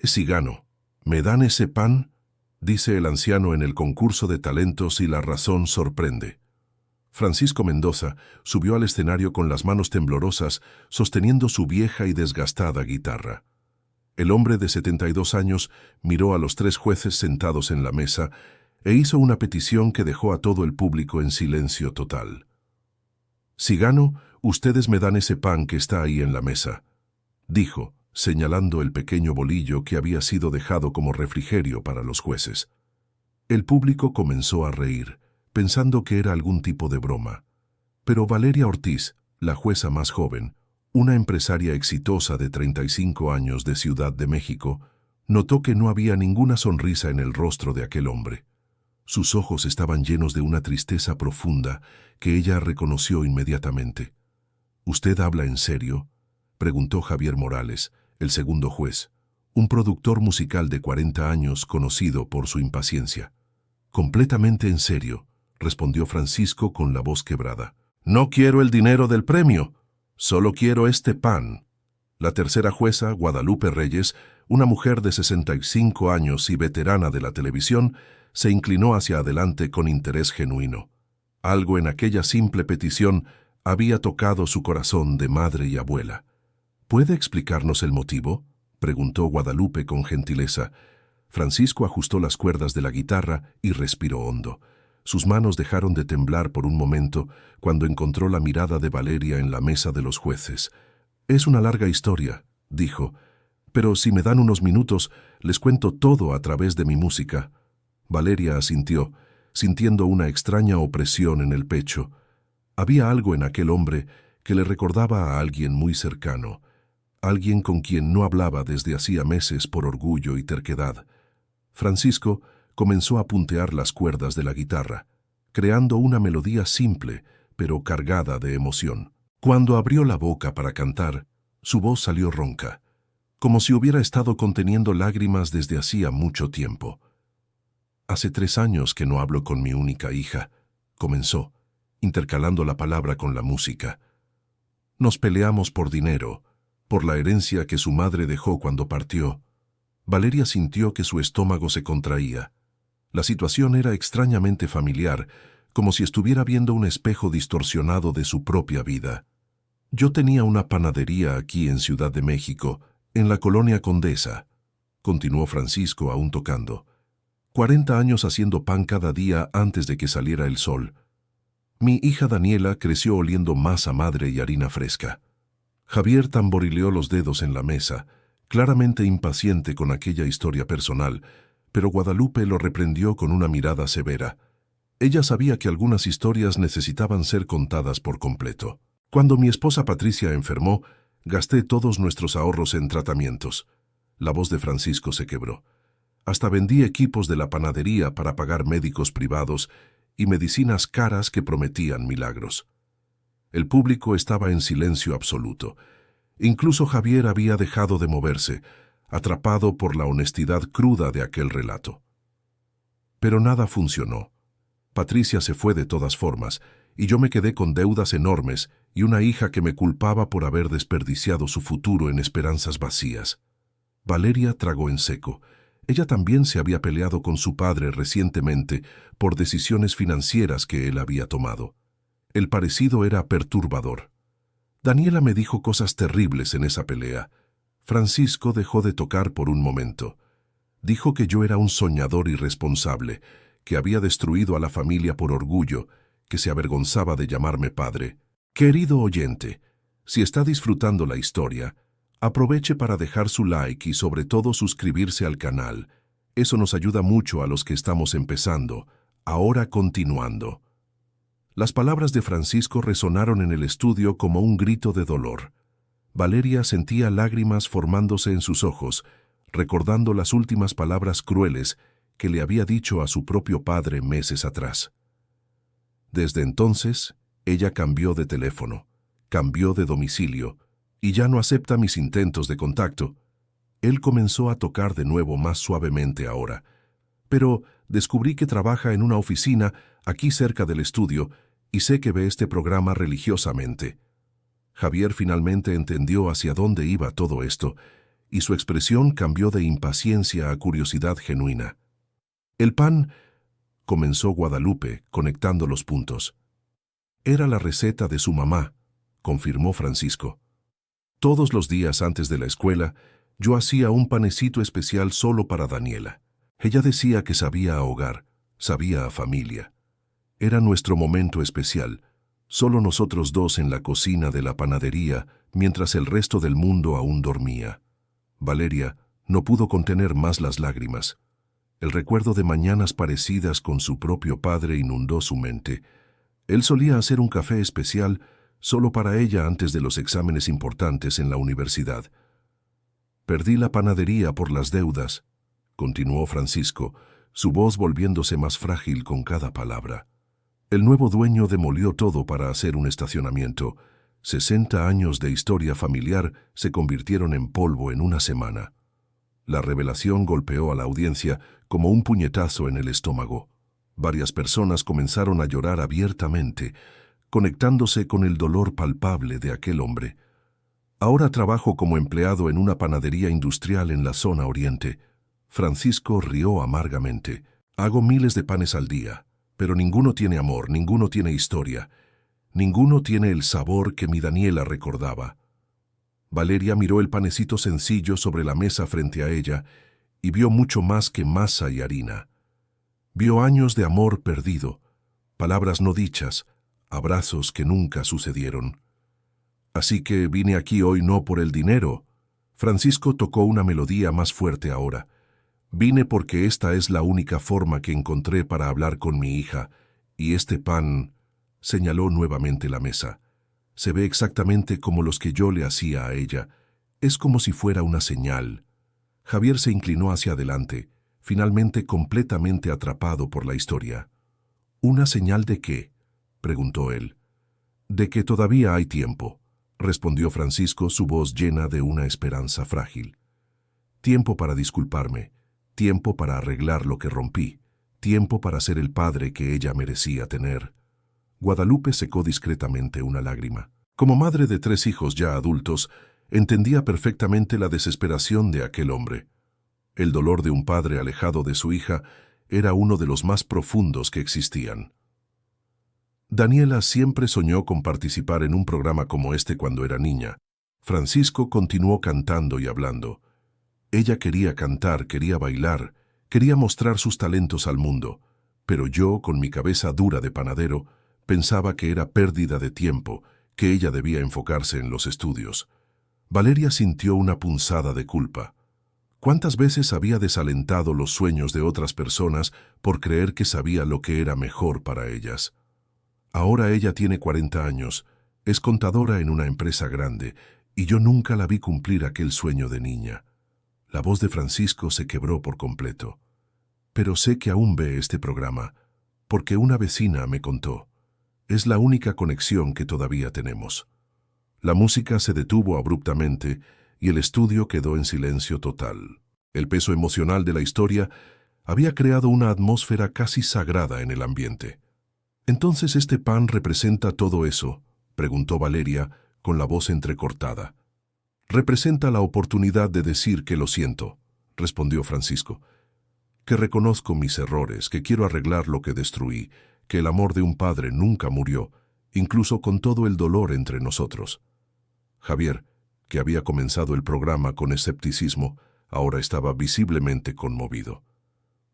Cigano, ¿me dan ese pan?, dice el anciano en el concurso de talentos y la razón sorprende. Francisco Mendoza subió al escenario con las manos temblorosas, sosteniendo su vieja y desgastada guitarra. El hombre de 72 años miró a los 3 jueces sentados en la mesa e hizo una petición que dejó a todo el público en silencio total. «Cigano, ustedes me dan ese pan que está ahí en la mesa», dijo, señalando el pequeño bolillo que había sido dejado como refrigerio para los jueces. El público comenzó a reír, pensando que era algún tipo de broma. Pero Valeria Ortiz, la jueza más joven, una empresaria exitosa de 35 años de Ciudad de México, notó que no había ninguna sonrisa en el rostro de aquel hombre. Sus ojos estaban llenos de una tristeza profunda que ella reconoció inmediatamente. «¿Usted habla en serio?», preguntó Javier Morales, el segundo juez, un productor musical de 40 años conocido por su impaciencia. «Completamente en serio», respondió Francisco con la voz quebrada. «No quiero el dinero del premio, solo quiero este pan». La tercera jueza, Guadalupe Reyes, una mujer de 65 años y veterana de la televisión, se inclinó hacia adelante con interés genuino. Algo en aquella simple petición había tocado su corazón de madre y abuela. «¿Puede explicarnos el motivo?», preguntó Guadalupe con gentileza. Francisco ajustó las cuerdas de la guitarra y respiró hondo. Sus manos dejaron de temblar por un momento cuando encontró la mirada de Valeria en la mesa de los jueces. «Es una larga historia», dijo, «pero si me dan unos minutos, les cuento todo a través de mi música». Valeria asintió, sintiendo una extraña opresión en el pecho. Había algo en aquel hombre que le recordaba a alguien muy cercano, alguien con quien no hablaba desde hacía meses por orgullo y terquedad. Francisco comenzó a puntear las cuerdas de la guitarra, creando una melodía simple, pero cargada de emoción. Cuando abrió la boca para cantar, su voz salió ronca, como si hubiera estado conteniendo lágrimas desde hacía mucho tiempo. «Hace 3 años que no hablo con mi única hija», comenzó, intercalando la palabra con la música. «Nos peleamos por dinero, por la herencia que su madre dejó cuando partió». Valeria sintió que su estómago se contraía. La situación era extrañamente familiar, como si estuviera viendo un espejo distorsionado de su propia vida. «Yo tenía una panadería aquí en Ciudad de México, en la colonia Condesa», continuó Francisco aún tocando. 40 años haciendo pan cada día antes de que saliera el sol. Mi hija Daniela creció oliendo masa madre y harina fresca. Javier tamborileó los dedos en la mesa, claramente impaciente con aquella historia personal, pero Guadalupe lo reprendió con una mirada severa. Ella sabía que algunas historias necesitaban ser contadas por completo. «Cuando mi esposa Patricia enfermó, gasté todos nuestros ahorros en tratamientos». La voz de Francisco se quebró. «Hasta vendí equipos de la panadería para pagar médicos privados y medicinas caras que prometían milagros». El público estaba en silencio absoluto. Incluso Javier había dejado de moverse, atrapado por la honestidad cruda de aquel relato. Pero nada funcionó. Patricia se fue de todas formas, y yo me quedé con deudas enormes y una hija que me culpaba por haber desperdiciado su futuro en esperanzas vacías. Valeria tragó en seco. Ella también se había peleado con su padre recientemente por decisiones financieras que él había tomado. El parecido era perturbador. Daniela me dijo cosas terribles en esa pelea. Francisco dejó de tocar por un momento. Dijo que yo era un soñador irresponsable, que había destruido a la familia por orgullo, que se avergonzaba de llamarme padre. Querido oyente, si está disfrutando la historia, aproveche para dejar su like y sobre todo suscribirse al canal. Eso nos ayuda mucho a los que estamos empezando. Ahora continuando. Las palabras de Francisco resonaron en el estudio como un grito de dolor. Valeria sentía lágrimas formándose en sus ojos, recordando las últimas palabras crueles que le había dicho a su propio padre meses atrás. Desde entonces, ella cambió de teléfono, cambió de domicilio, y ya no acepta mis intentos de contacto. Él comenzó a tocar de nuevo más suavemente ahora, pero descubrí que trabaja en una oficina aquí cerca del estudio y sé que ve este programa religiosamente. Javier finalmente entendió hacia dónde iba todo esto y su expresión cambió de impaciencia a curiosidad genuina. El pan, comenzó Guadalupe, conectando los puntos. Era la receta de su mamá, confirmó Francisco. Todos los días antes de la escuela, yo hacía un panecito especial solo para Daniela. Ella decía que sabía a hogar, sabía a familia. Era nuestro momento especial, solo nosotros dos en la cocina de la panadería, mientras el resto del mundo aún dormía. Valeria no pudo contener más las lágrimas. El recuerdo de mañanas parecidas con su propio padre inundó su mente. Él solía hacer un café especial solo para ella antes de los exámenes importantes en la universidad. Perdí la panadería por las deudas, continuó Francisco, su voz volviéndose más frágil con cada palabra. El nuevo dueño demolió todo para hacer un estacionamiento. 60 años de historia familiar se convirtieron en polvo en una semana. La revelación golpeó a la audiencia como un puñetazo en el estómago. Varias personas comenzaron a llorar abiertamente, conectándose con el dolor palpable de aquel hombre. Ahora trabajo como empleado en una panadería industrial en la zona oriente. Francisco rió amargamente. Hago miles de panes al día, pero ninguno tiene amor, ninguno tiene historia. Ninguno tiene el sabor que mi Daniela recordaba. Valeria miró el panecito sencillo sobre la mesa frente a ella y vio mucho más que masa y harina. Vio años de amor perdido, palabras no dichas, abrazos que nunca sucedieron. Así que vine aquí hoy no por el dinero. Francisco tocó una melodía más fuerte ahora. Vine porque esta es la única forma que encontré para hablar con mi hija, y este pan... Señaló nuevamente la mesa. Se ve exactamente como los que yo le hacía a ella. Es como si fuera una señal. Javier se inclinó hacia adelante, finalmente completamente atrapado por la historia. ¿Una señal de qué?, preguntó él. De que todavía hay tiempo, respondió Francisco, su voz llena de una esperanza frágil. Tiempo para disculparme, tiempo para arreglar lo que rompí, tiempo para ser el padre que ella merecía tener. Guadalupe secó discretamente una lágrima. Como madre de 3 hijos ya adultos, entendía perfectamente la desesperación de aquel hombre. El dolor de un padre alejado de su hija era uno de los más profundos que existían. Daniela siempre soñó con participar en un programa como este cuando era niña. Francisco continuó cantando y hablando. Ella quería cantar, quería bailar, quería mostrar sus talentos al mundo, pero yo, con mi cabeza dura de panadero, pensaba que era pérdida de tiempo, que ella debía enfocarse en los estudios. Valeria sintió una punzada de culpa. ¿Cuántas veces había desalentado los sueños de otras personas por creer que sabía lo que era mejor para ellas? Ahora ella tiene 40 años, es contadora en una empresa grande, y yo nunca la vi cumplir aquel sueño de niña. La voz de Francisco se quebró por completo. Pero sé que aún ve este programa, porque una vecina me contó. Es la única conexión que todavía tenemos. La música se detuvo abruptamente y el estudio quedó en silencio total. El peso emocional de la historia había creado una atmósfera casi sagrada en el ambiente. «¿Entonces este pan representa todo eso?», preguntó Valeria con la voz entrecortada. «Representa la oportunidad de decir que lo siento», respondió Francisco. «Que reconozco mis errores, que quiero arreglar lo que destruí, que el amor de un padre nunca murió, incluso con todo el dolor entre nosotros». Javier, que había comenzado el programa con escepticismo, ahora estaba visiblemente conmovido.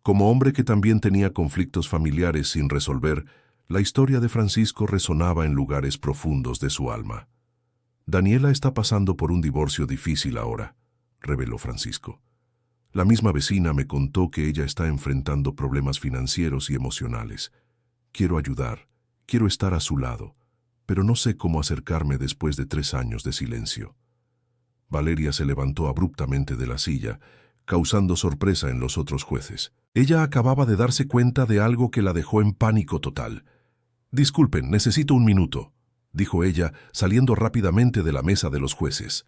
Como hombre que también tenía conflictos familiares sin resolver, la historia de Francisco resonaba en lugares profundos de su alma. «Daniela está pasando por un divorcio difícil ahora», reveló Francisco. «La misma vecina me contó que ella está enfrentando problemas financieros y emocionales. Quiero ayudar, quiero estar a su lado, pero no sé cómo acercarme después de 3 años de silencio». Valeria se levantó abruptamente de la silla, causando sorpresa en los otros jueces. Ella acababa de darse cuenta de algo que la dejó en pánico total. «Disculpen, necesito un minuto», dijo ella, saliendo rápidamente de la mesa de los jueces.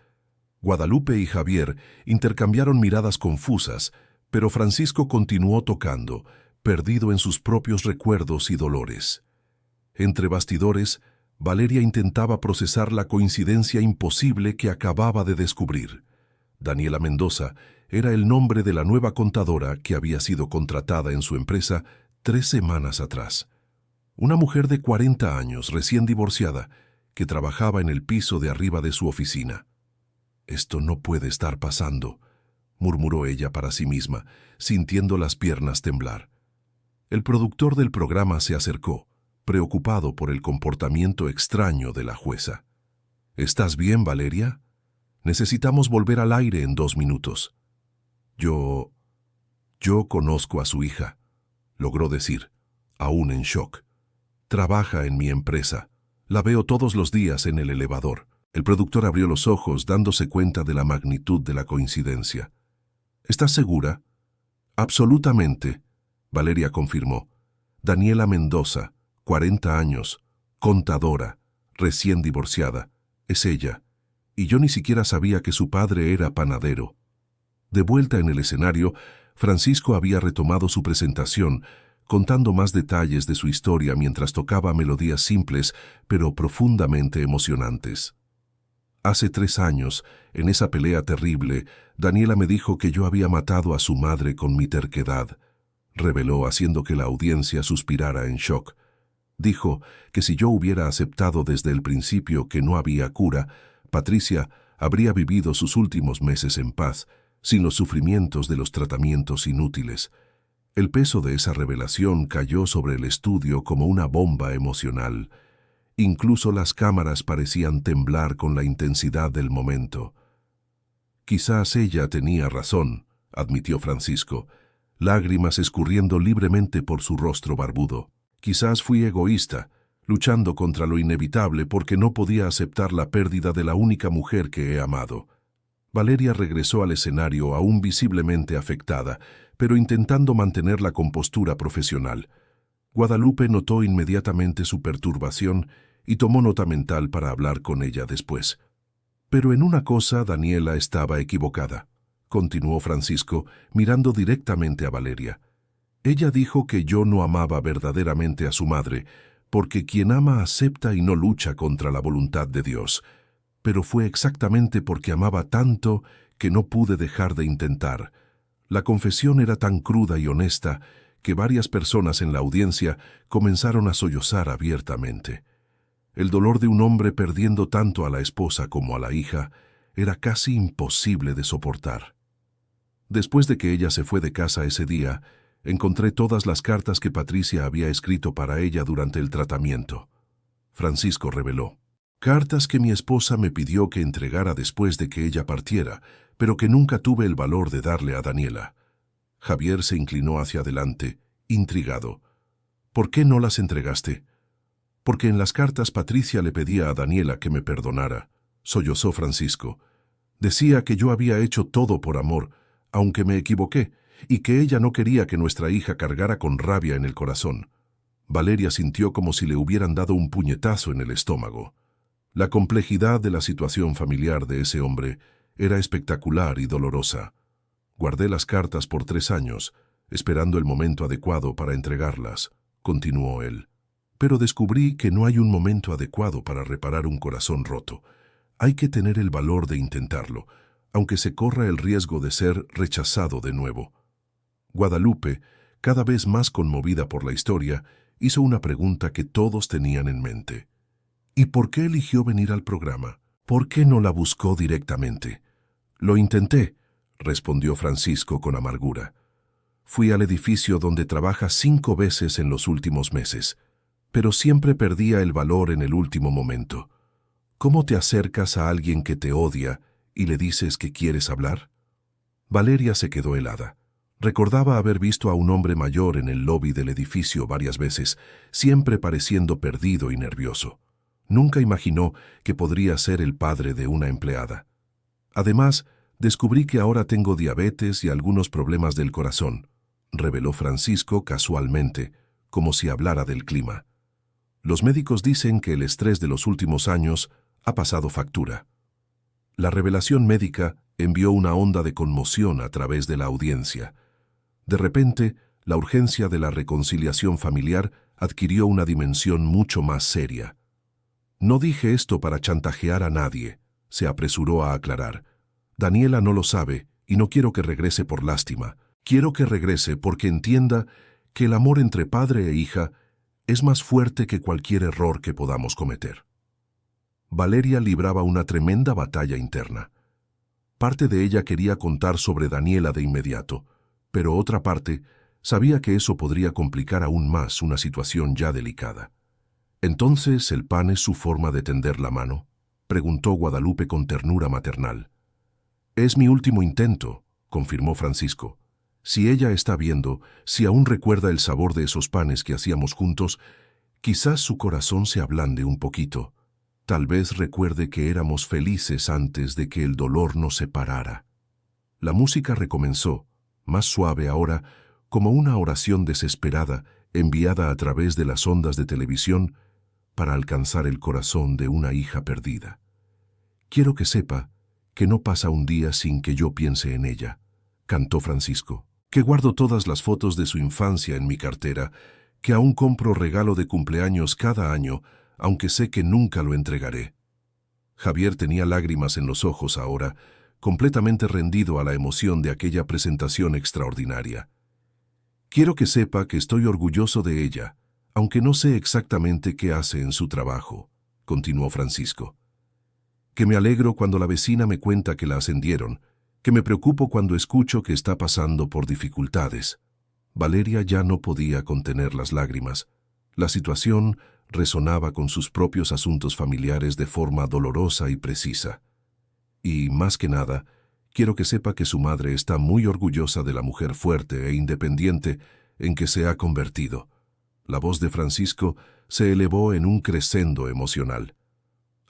Guadalupe y Javier intercambiaron miradas confusas, pero Francisco continuó tocando, perdido en sus propios recuerdos y dolores. Entre bastidores, Valeria intentaba procesar la coincidencia imposible que acababa de descubrir. Daniela Mendoza era el nombre de la nueva contadora que había sido contratada en su empresa 3 semanas atrás. Una mujer de 40 años, recién divorciada, que trabajaba en el piso de arriba de su oficina. «Esto no puede estar pasando», murmuró ella para sí misma, sintiendo las piernas temblar. El productor del programa se acercó, preocupado por el comportamiento extraño de la jueza. «¿Estás bien, Valeria? Necesitamos volver al aire en 2 minutos». Yo conozco a su hija», logró decir, aún en shock. «Trabaja en mi empresa. La veo todos los días en el elevador». El productor abrió los ojos, dándose cuenta de la magnitud de la coincidencia. «¿Estás segura?» «Absolutamente», Valeria confirmó. «Daniela Mendoza, 40 años, contadora, recién divorciada. Es ella. Y yo ni siquiera sabía que su padre era panadero». De vuelta en el escenario, Francisco había retomado su presentación, contando más detalles de su historia mientras tocaba melodías simples, pero profundamente emocionantes. «Hace 3 años, en esa pelea terrible, Daniela me dijo que yo había matado a su madre con mi terquedad», reveló, haciendo que la audiencia suspirara en shock. Dijo que si yo hubiera aceptado desde el principio que no había cura, Patricia habría vivido sus últimos meses en paz, sin los sufrimientos de los tratamientos inútiles. El peso de esa revelación cayó sobre el estudio como una bomba emocional. Incluso las cámaras parecían temblar con la intensidad del momento. «Quizás ella tenía razón», admitió Francisco, lágrimas escurriendo libremente por su rostro barbudo. «Quizás fui egoísta, luchando contra lo inevitable porque no podía aceptar la pérdida de la única mujer que he amado». Valeria regresó al escenario aún visiblemente afectada, pero intentando mantener la compostura profesional. Guadalupe notó inmediatamente su perturbación y tomó nota mental para hablar con ella después. «Pero en una cosa Daniela estaba equivocada», continuó Francisco, mirando directamente a Valeria. «Ella dijo que yo no amaba verdaderamente a su madre, porque quien ama acepta y no lucha contra la voluntad de Dios. Pero fue exactamente porque amaba tanto que no pude dejar de intentar». La confesión era tan cruda y honesta que varias personas en la audiencia comenzaron a sollozar abiertamente. El dolor de un hombre perdiendo tanto a la esposa como a la hija era casi imposible de soportar. Después de que ella se fue de casa ese día, encontré todas las cartas que Patricia había escrito para ella durante el tratamiento. Francisco reveló. «Cartas que mi esposa me pidió que entregara después de que ella partiera, pero que nunca tuve el valor de darle a Daniela». Javier se inclinó hacia adelante, intrigado. «¿Por qué no las entregaste?» «Porque en las cartas Patricia le pedía a Daniela que me perdonara», sollozó Francisco. «Decía que yo había hecho todo por amor, aunque me equivoqué, y que ella no quería que nuestra hija cargara con rabia en el corazón». Valeria sintió como si le hubieran dado un puñetazo en el estómago. La complejidad de la situación familiar de ese hombre era espectacular y dolorosa. «Guardé las cartas por 3 años, esperando el momento adecuado para entregarlas», continuó él. «Pero descubrí que no hay un momento adecuado para reparar un corazón roto. Hay que tener el valor de intentarlo, aunque se corra el riesgo de ser rechazado de nuevo». Guadalupe, cada vez más conmovida por la historia, hizo una pregunta que todos tenían en mente. «¿Y por qué eligió venir al programa? ¿Por qué no la buscó directamente?» «Lo intenté», respondió Francisco con amargura. «Fui al edificio donde trabaja 5 veces en los últimos meses, pero siempre perdía el valor en el último momento. ¿Cómo te acercas a alguien que te odia y le dices que quieres hablar?» Valeria se quedó helada. Recordaba haber visto a un hombre mayor en el lobby del edificio varias veces, siempre pareciendo perdido y nervioso. Nunca imaginó que podría ser el padre de una empleada. «Además, descubrí que ahora tengo diabetes y algunos problemas del corazón», reveló Francisco casualmente, como si hablara del clima. «Los médicos dicen que el estrés de los últimos años ha pasado factura». La revelación médica envió una onda de conmoción a través de la audiencia. De repente, la urgencia de la reconciliación familiar adquirió una dimensión mucho más seria. «No dije esto para chantajear a nadie», se apresuró a aclarar. Daniela no lo sabe y no quiero que regrese por lástima. Quiero que regrese porque entienda que el amor entre padre e hija es más fuerte que cualquier error que podamos cometer. Valeria libraba una tremenda batalla interna. Parte de ella quería contar sobre Daniela de inmediato, pero otra parte sabía que eso podría complicar aún más una situación ya delicada. «¿Entonces el pan es su forma de tender la mano?», preguntó Guadalupe con ternura maternal. «Es mi último intento», confirmó Francisco. «Si ella está viendo, si aún recuerda el sabor de esos panes que hacíamos juntos, quizás su corazón se ablande un poquito. Tal vez recuerde que éramos felices antes de que el dolor nos separara». La música recomenzó, más suave ahora, como una oración desesperada enviada a través de las ondas de televisión para alcanzar el corazón de una hija perdida. «Quiero que sepa que no pasa un día sin que yo piense en ella», cantó Francisco, «que guardo todas las fotos de su infancia en mi cartera, que aún compro regalo de cumpleaños cada año, aunque sé que nunca lo entregaré». Javier tenía lágrimas en los ojos ahora, completamente rendido a la emoción de aquella presentación extraordinaria. «Quiero que sepa que estoy orgulloso de ella, aunque no sé exactamente qué hace en su trabajo», continuó Francisco. «Que me alegro cuando la vecina me cuenta que la ascendieron, que me preocupo cuando escucho que está pasando por dificultades». Valeria ya no podía contener las lágrimas. La situación resonaba con sus propios asuntos familiares de forma dolorosa y precisa. «Y, más que nada, quiero que sepa que su madre está muy orgullosa de la mujer fuerte e independiente en que se ha convertido». La voz de Francisco se elevó en un crescendo emocional.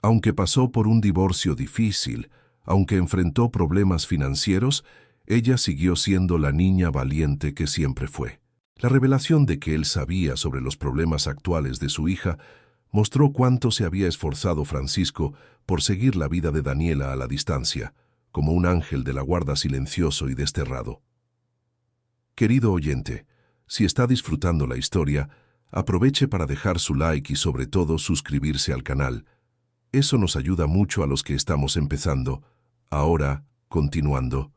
Aunque pasó por un divorcio difícil, aunque enfrentó problemas financieros, ella siguió siendo la niña valiente que siempre fue. La revelación de que él sabía sobre los problemas actuales de su hija mostró cuánto se había esforzado Francisco por seguir la vida de Daniela a la distancia, como un ángel de la guarda silencioso y desterrado. Querido oyente, si está disfrutando la historia, aproveche para dejar su like y sobre todo suscribirse al canal. Eso nos ayuda mucho a los que estamos empezando. Ahora, continuando.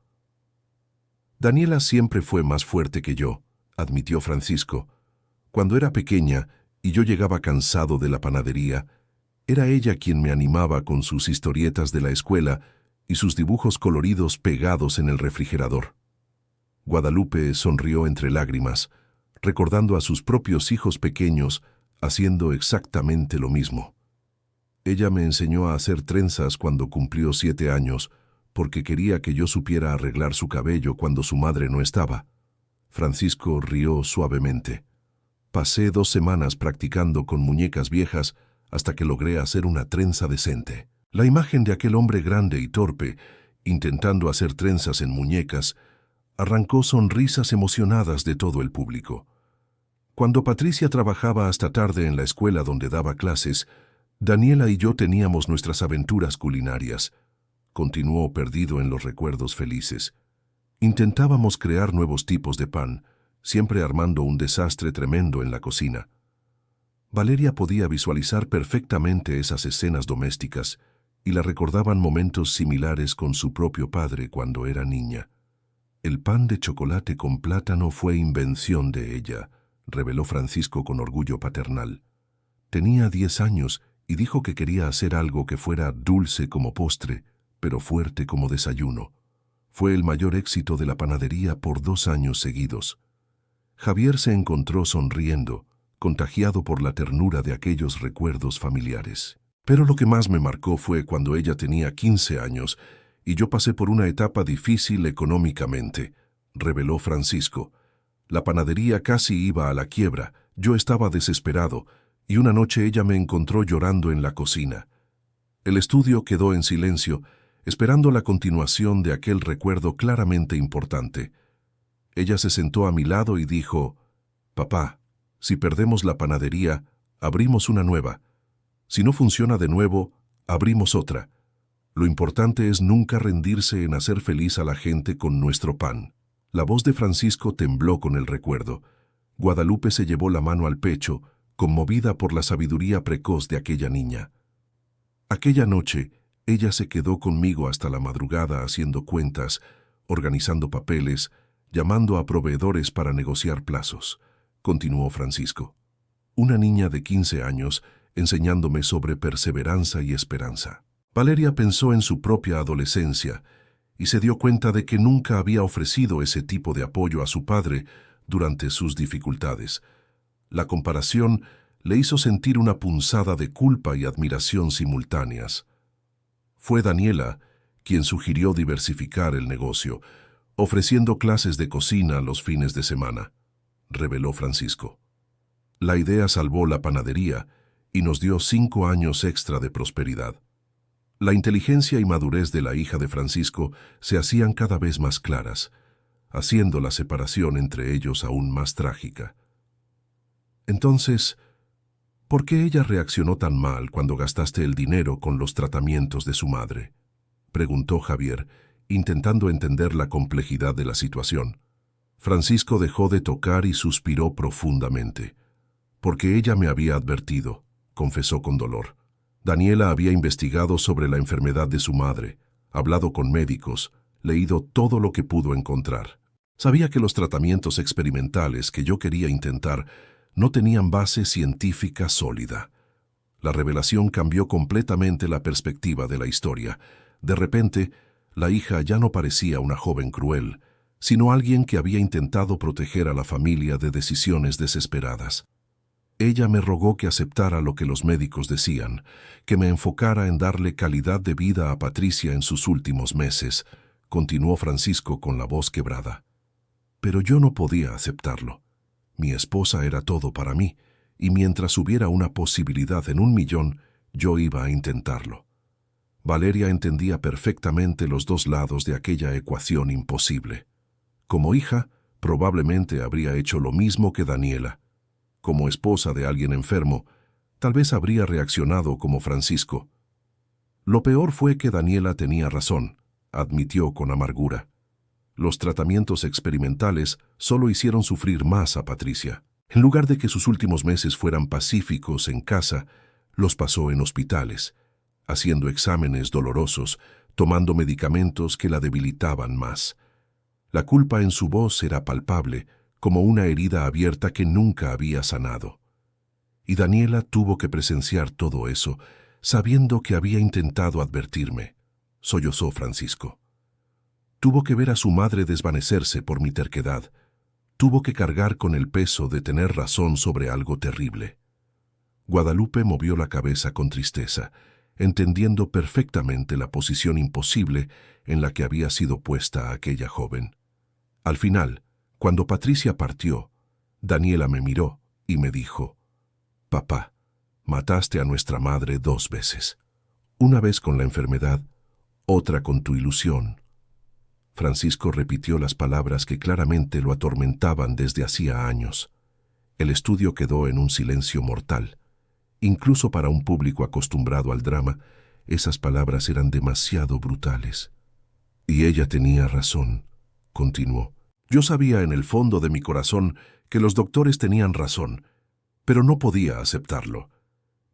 «Daniela siempre fue más fuerte que yo», admitió Francisco. «Cuando era pequeña y yo llegaba cansado de la panadería, era ella quien me animaba con sus historietas de la escuela y sus dibujos coloridos pegados en el refrigerador». Guadalupe sonrió entre lágrimas, recordando a sus propios hijos pequeños haciendo exactamente lo mismo. «Ella me enseñó a hacer trenzas cuando cumplió 7 años, porque quería que yo supiera arreglar su cabello cuando su madre no estaba». Francisco rió suavemente. «Pasé 2 semanas practicando con muñecas viejas hasta que logré hacer una trenza decente». La imagen de aquel hombre grande y torpe, intentando hacer trenzas en muñecas, arrancó sonrisas emocionadas de todo el público. Cuando Patricia trabajaba hasta tarde en la escuela donde daba clases, Daniela y yo teníamos nuestras aventuras culinarias. Continuó perdido en los recuerdos felices. Intentábamos crear nuevos tipos de pan, siempre armando un desastre tremendo en la cocina. Valeria podía visualizar perfectamente esas escenas domésticas y la recordaban momentos similares con su propio padre cuando era niña. «El pan de chocolate con plátano fue invención de ella», reveló Francisco con orgullo paternal. Tenía 10 años y dijo que quería hacer algo que fuera dulce como postre, pero fuerte como desayuno. Fue el mayor éxito de la panadería por 2 años seguidos. Javier se encontró sonriendo, contagiado por la ternura de aquellos recuerdos familiares. «Pero lo que más me marcó fue cuando ella tenía 15 años y yo pasé por una etapa difícil económicamente», reveló Francisco. «La panadería casi iba a la quiebra, yo estaba desesperado, y una noche ella me encontró llorando en la cocina». El estudio quedó en silencio, esperando la continuación de aquel recuerdo claramente importante. Ella se sentó a mi lado y dijo: «Papá, si perdemos la panadería, abrimos una nueva. Si no funciona de nuevo, abrimos otra. Lo importante es nunca rendirse en hacer feliz a la gente con nuestro pan». La voz de Francisco tembló con el recuerdo. Guadalupe se llevó la mano al pecho, conmovida por la sabiduría precoz de aquella niña. Aquella noche, Ella se quedó conmigo hasta la madrugada haciendo cuentas, organizando papeles, llamando a proveedores para negociar plazos, continuó Francisco. Una niña de 15 años enseñándome sobre perseverancia y esperanza. Valeria pensó en su propia adolescencia y se dio cuenta de que nunca había ofrecido ese tipo de apoyo a su padre durante sus dificultades. La comparación le hizo sentir una punzada de culpa y admiración simultáneas. Fue Daniela quien sugirió diversificar el negocio, ofreciendo clases de cocina los fines de semana, reveló Francisco. La idea salvó la panadería y nos dio 5 años extra de prosperidad. La inteligencia y madurez de la hija de Francisco se hacían cada vez más claras, haciendo la separación entre ellos aún más trágica. Entonces, ¿por qué ella reaccionó tan mal cuando gastaste el dinero con los tratamientos de su madre?, preguntó Javier, intentando entender la complejidad de la situación. Francisco dejó de tocar y suspiró profundamente. Porque ella me había advertido, confesó con dolor. Daniela había investigado sobre la enfermedad de su madre, hablado con médicos, leído todo lo que pudo encontrar. Sabía que los tratamientos experimentales que yo quería intentar no tenían base científica sólida. La revelación cambió completamente la perspectiva de la historia. De repente, la hija ya no parecía una joven cruel, sino alguien que había intentado proteger a la familia de decisiones desesperadas. Ella me rogó que aceptara lo que los médicos decían, que me enfocara en darle calidad de vida a Patricia en sus últimos meses, continuó Francisco con la voz quebrada. Pero yo no podía aceptarlo. Mi esposa era todo para mí, y mientras hubiera una posibilidad en 1.000.000, yo iba a intentarlo. Valeria entendía perfectamente los dos lados de aquella ecuación imposible. Como hija, probablemente habría hecho lo mismo que Daniela. Como esposa de alguien enfermo, tal vez habría reaccionado como Francisco. Lo peor fue que Daniela tenía razón, admitió con amargura. Los tratamientos experimentales solo hicieron sufrir más a Patricia. En lugar de que sus últimos meses fueran pacíficos en casa, los pasó en hospitales, haciendo exámenes dolorosos, tomando medicamentos que la debilitaban más. La culpa en su voz era palpable, como una herida abierta que nunca había sanado. Y Daniela tuvo que presenciar todo eso, sabiendo que había intentado advertirme, sollozó Francisco. Tuvo que ver a su madre desvanecerse por mi terquedad. Tuvo que cargar con el peso de tener razón sobre algo terrible. Guadalupe movió la cabeza con tristeza, entendiendo perfectamente la posición imposible en la que había sido puesta aquella joven. Al final, cuando Patricia partió, Daniela me miró y me dijo: «Papá, mataste a nuestra madre 2 veces. Una vez con la enfermedad, otra con tu ilusión». Francisco repitió las palabras que claramente lo atormentaban desde hacía años. El estudio quedó en un silencio mortal. Incluso para un público acostumbrado al drama, esas palabras eran demasiado brutales. «Y ella tenía razón», continuó. «Yo sabía en el fondo de mi corazón que los doctores tenían razón, pero no podía aceptarlo.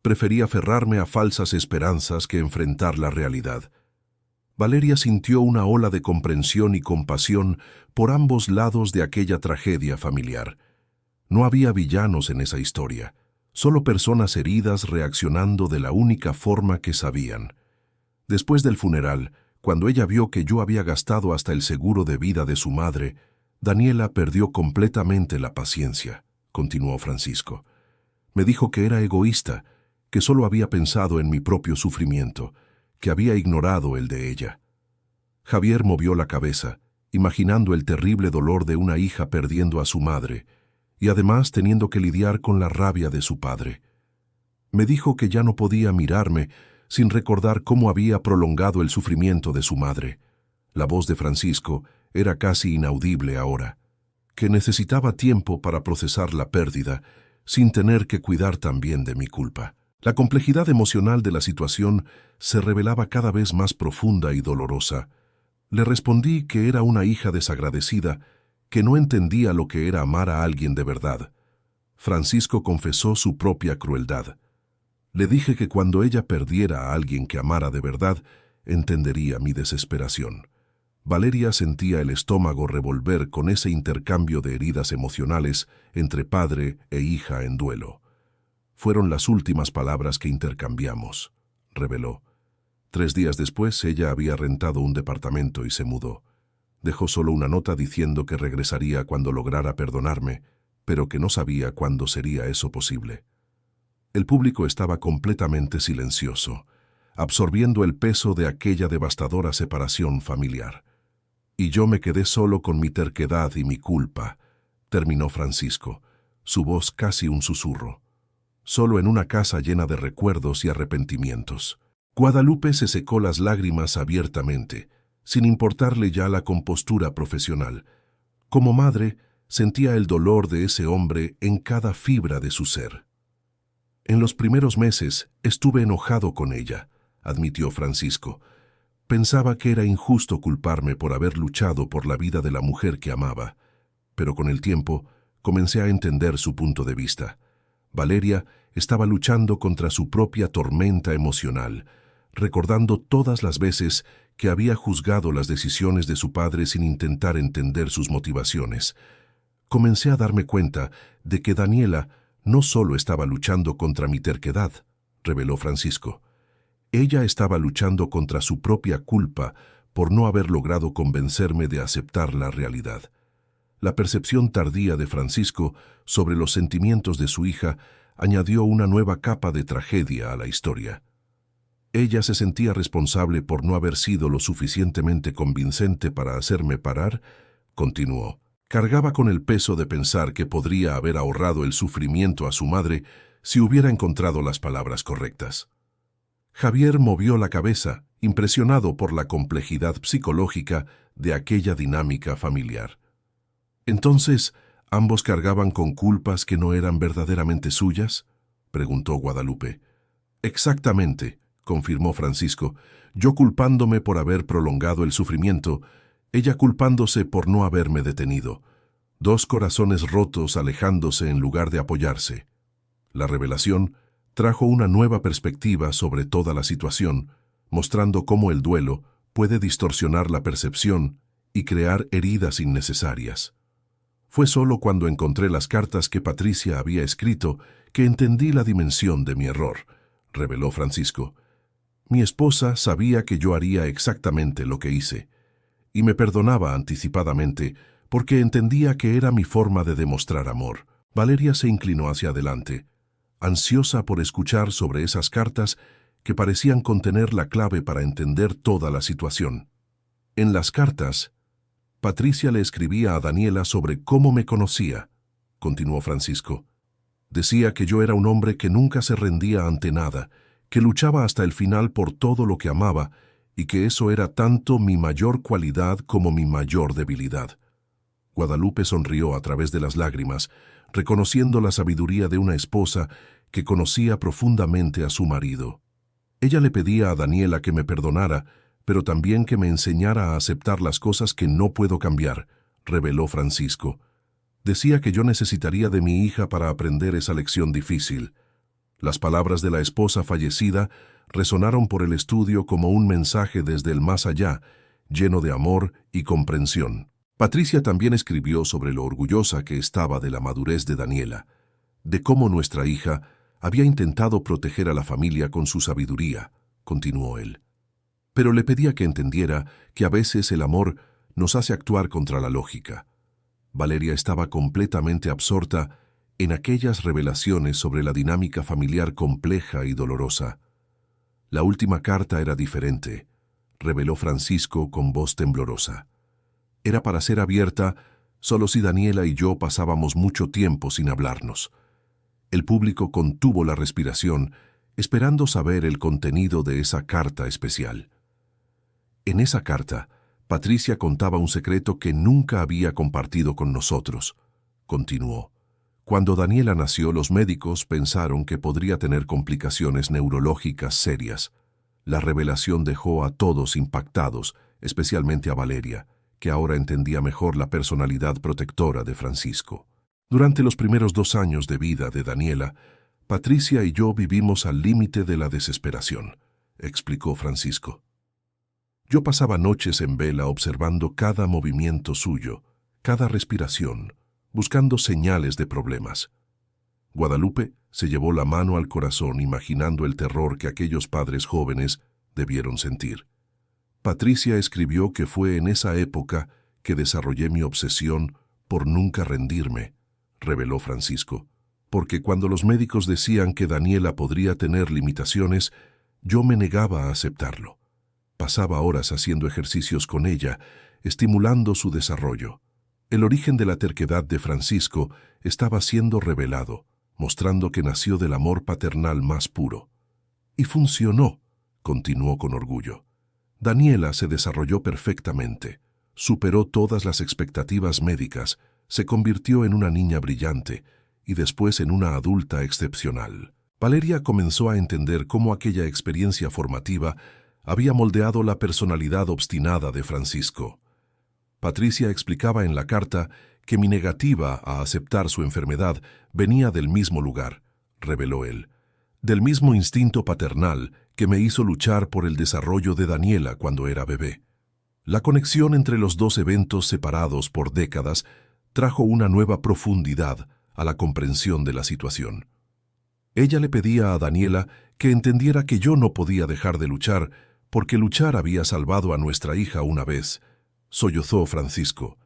Prefería aferrarme a falsas esperanzas que enfrentar la realidad». Valeria sintió una ola de comprensión y compasión por ambos lados de aquella tragedia familiar. No había villanos en esa historia, solo personas heridas reaccionando de la única forma que sabían. Después del funeral, cuando ella vio que yo había gastado hasta el seguro de vida de su madre, Daniela perdió completamente la paciencia, continuó Francisco. Me dijo que era egoísta, que solo había pensado en mi propio sufrimiento, que había ignorado el de ella. Javier movió la cabeza, imaginando el terrible dolor de una hija perdiendo a su madre, y además teniendo que lidiar con la rabia de su padre. Me dijo que ya no podía mirarme sin recordar cómo había prolongado el sufrimiento de su madre. La voz de Francisco era casi inaudible ahora, que necesitaba tiempo para procesar la pérdida, sin tener que cuidar también de mi culpa. La complejidad emocional de la situación se revelaba cada vez más profunda y dolorosa. Le respondí que era una hija desagradecida, que no entendía lo que era amar a alguien de verdad. Francisco confesó su propia crueldad. Le dije que cuando ella perdiera a alguien que amara de verdad, entendería mi desesperación. Valeria sentía el estómago revolver con ese intercambio de heridas emocionales entre padre e hija en duelo. Fueron las últimas palabras que intercambiamos, reveló. 3 días después, ella había rentado un departamento y se mudó. Dejó solo una nota diciendo que regresaría cuando lograra perdonarme, pero que no sabía cuándo sería eso posible. El público estaba completamente silencioso, absorbiendo el peso de aquella devastadora separación familiar. Y yo me quedé solo con mi terquedad y mi culpa, terminó Francisco, su voz casi un susurro. Solo en una casa llena de recuerdos y arrepentimientos. Guadalupe se secó las lágrimas abiertamente, sin importarle ya la compostura profesional. Como madre, sentía el dolor de ese hombre en cada fibra de su ser. En los primeros meses estuve enojado con ella, admitió Francisco. Pensaba que era injusto culparme por haber luchado por la vida de la mujer que amaba, pero con el tiempo comencé a entender su punto de vista. Valeria estaba luchando contra su propia tormenta emocional, recordando todas las veces que había juzgado las decisiones de su padre sin intentar entender sus motivaciones. Comencé a darme cuenta de que Daniela no solo estaba luchando contra mi terquedad, reveló Francisco. Ella estaba luchando contra su propia culpa por no haber logrado convencerme de aceptar la realidad. La percepción tardía de Francisco sobre los sentimientos de su hija añadió una nueva capa de tragedia a la historia. Ella se sentía responsable por no haber sido lo suficientemente convincente para hacerme parar, continuó. Cargaba con el peso de pensar que podría haber ahorrado el sufrimiento a su madre si hubiera encontrado las palabras correctas. Javier movió la cabeza, impresionado por la complejidad psicológica de aquella dinámica familiar. Entonces, ¿ambos cargaban con culpas que no eran verdaderamente suyas?, preguntó Guadalupe. Exactamente, confirmó Francisco, yo culpándome por haber prolongado el sufrimiento, ella culpándose por no haberme detenido. 2 corazones rotos alejándose en lugar de apoyarse. La revelación trajo una nueva perspectiva sobre toda la situación, mostrando cómo el duelo puede distorsionar la percepción y crear heridas innecesarias. Fue solo cuando encontré las cartas que Patricia había escrito que entendí la dimensión de mi error, reveló Francisco. Mi esposa sabía que yo haría exactamente lo que hice, y me perdonaba anticipadamente porque entendía que era mi forma de demostrar amor. Valeria se inclinó hacia adelante, ansiosa por escuchar sobre esas cartas que parecían contener la clave para entender toda la situación. En las cartas, Patricia le escribía a Daniela sobre cómo me conocía, continuó Francisco. Decía que yo era un hombre que nunca se rendía ante nada, que luchaba hasta el final por todo lo que amaba y que eso era tanto mi mayor cualidad como mi mayor debilidad. Guadalupe sonrió a través de las lágrimas, reconociendo la sabiduría de una esposa que conocía profundamente a su marido. Ella le pedía a Daniela que me perdonara, pero también que me enseñara a aceptar las cosas que no puedo cambiar, reveló Francisco. Decía que yo necesitaría de mi hija para aprender esa lección difícil. Las palabras de la esposa fallecida resonaron por el estudio como un mensaje desde el más allá, lleno de amor y comprensión. Patricia también escribió sobre lo orgullosa que estaba de la madurez de Daniela, de cómo nuestra hija había intentado proteger a la familia con su sabiduría, continuó él. Pero le pedía que entendiera que a veces el amor nos hace actuar contra la lógica. Valeria estaba completamente absorta en aquellas revelaciones sobre la dinámica familiar compleja y dolorosa. La última carta era diferente, reveló Francisco con voz temblorosa. Era para ser abierta solo si Daniela y yo pasábamos mucho tiempo sin hablarnos. El público contuvo la respiración, esperando saber el contenido de esa carta especial. En esa carta, Patricia contaba un secreto que nunca había compartido con nosotros, continuó. Cuando Daniela nació, los médicos pensaron que podría tener complicaciones neurológicas serias. La revelación dejó a todos impactados, especialmente a Valeria, que ahora entendía mejor la personalidad protectora de Francisco. Durante los primeros 2 años de vida de Daniela, Patricia y yo vivimos al límite de la desesperación, explicó Francisco. Yo pasaba noches en vela observando cada movimiento suyo, cada respiración, buscando señales de problemas. Guadalupe se llevó la mano al corazón imaginando el terror que aquellos padres jóvenes debieron sentir. Patricia escribió que fue en esa época que desarrollé mi obsesión por nunca rendirme, reveló Francisco, porque cuando los médicos decían que Daniela podría tener limitaciones, yo me negaba a aceptarlo. Pasaba horas haciendo ejercicios con ella, estimulando su desarrollo. El origen de la terquedad de Francisco estaba siendo revelado, mostrando que nació del amor paternal más puro. Y funcionó, continuó con orgullo. Daniela se desarrolló perfectamente, superó todas las expectativas médicas, se convirtió en una niña brillante y después en una adulta excepcional. Valeria comenzó a entender cómo aquella experiencia formativa había moldeado la personalidad obstinada de Francisco. Patricia explicaba en la carta que mi negativa a aceptar su enfermedad venía del mismo lugar, reveló él, del mismo instinto paternal que me hizo luchar por el desarrollo de Daniela cuando era bebé. La conexión entre los dos eventos separados por décadas trajo una nueva profundidad a la comprensión de la situación. Ella le pedía a Daniela que entendiera que yo no podía dejar de luchar porque luchar había salvado a nuestra hija una vez, sollozó Francisco,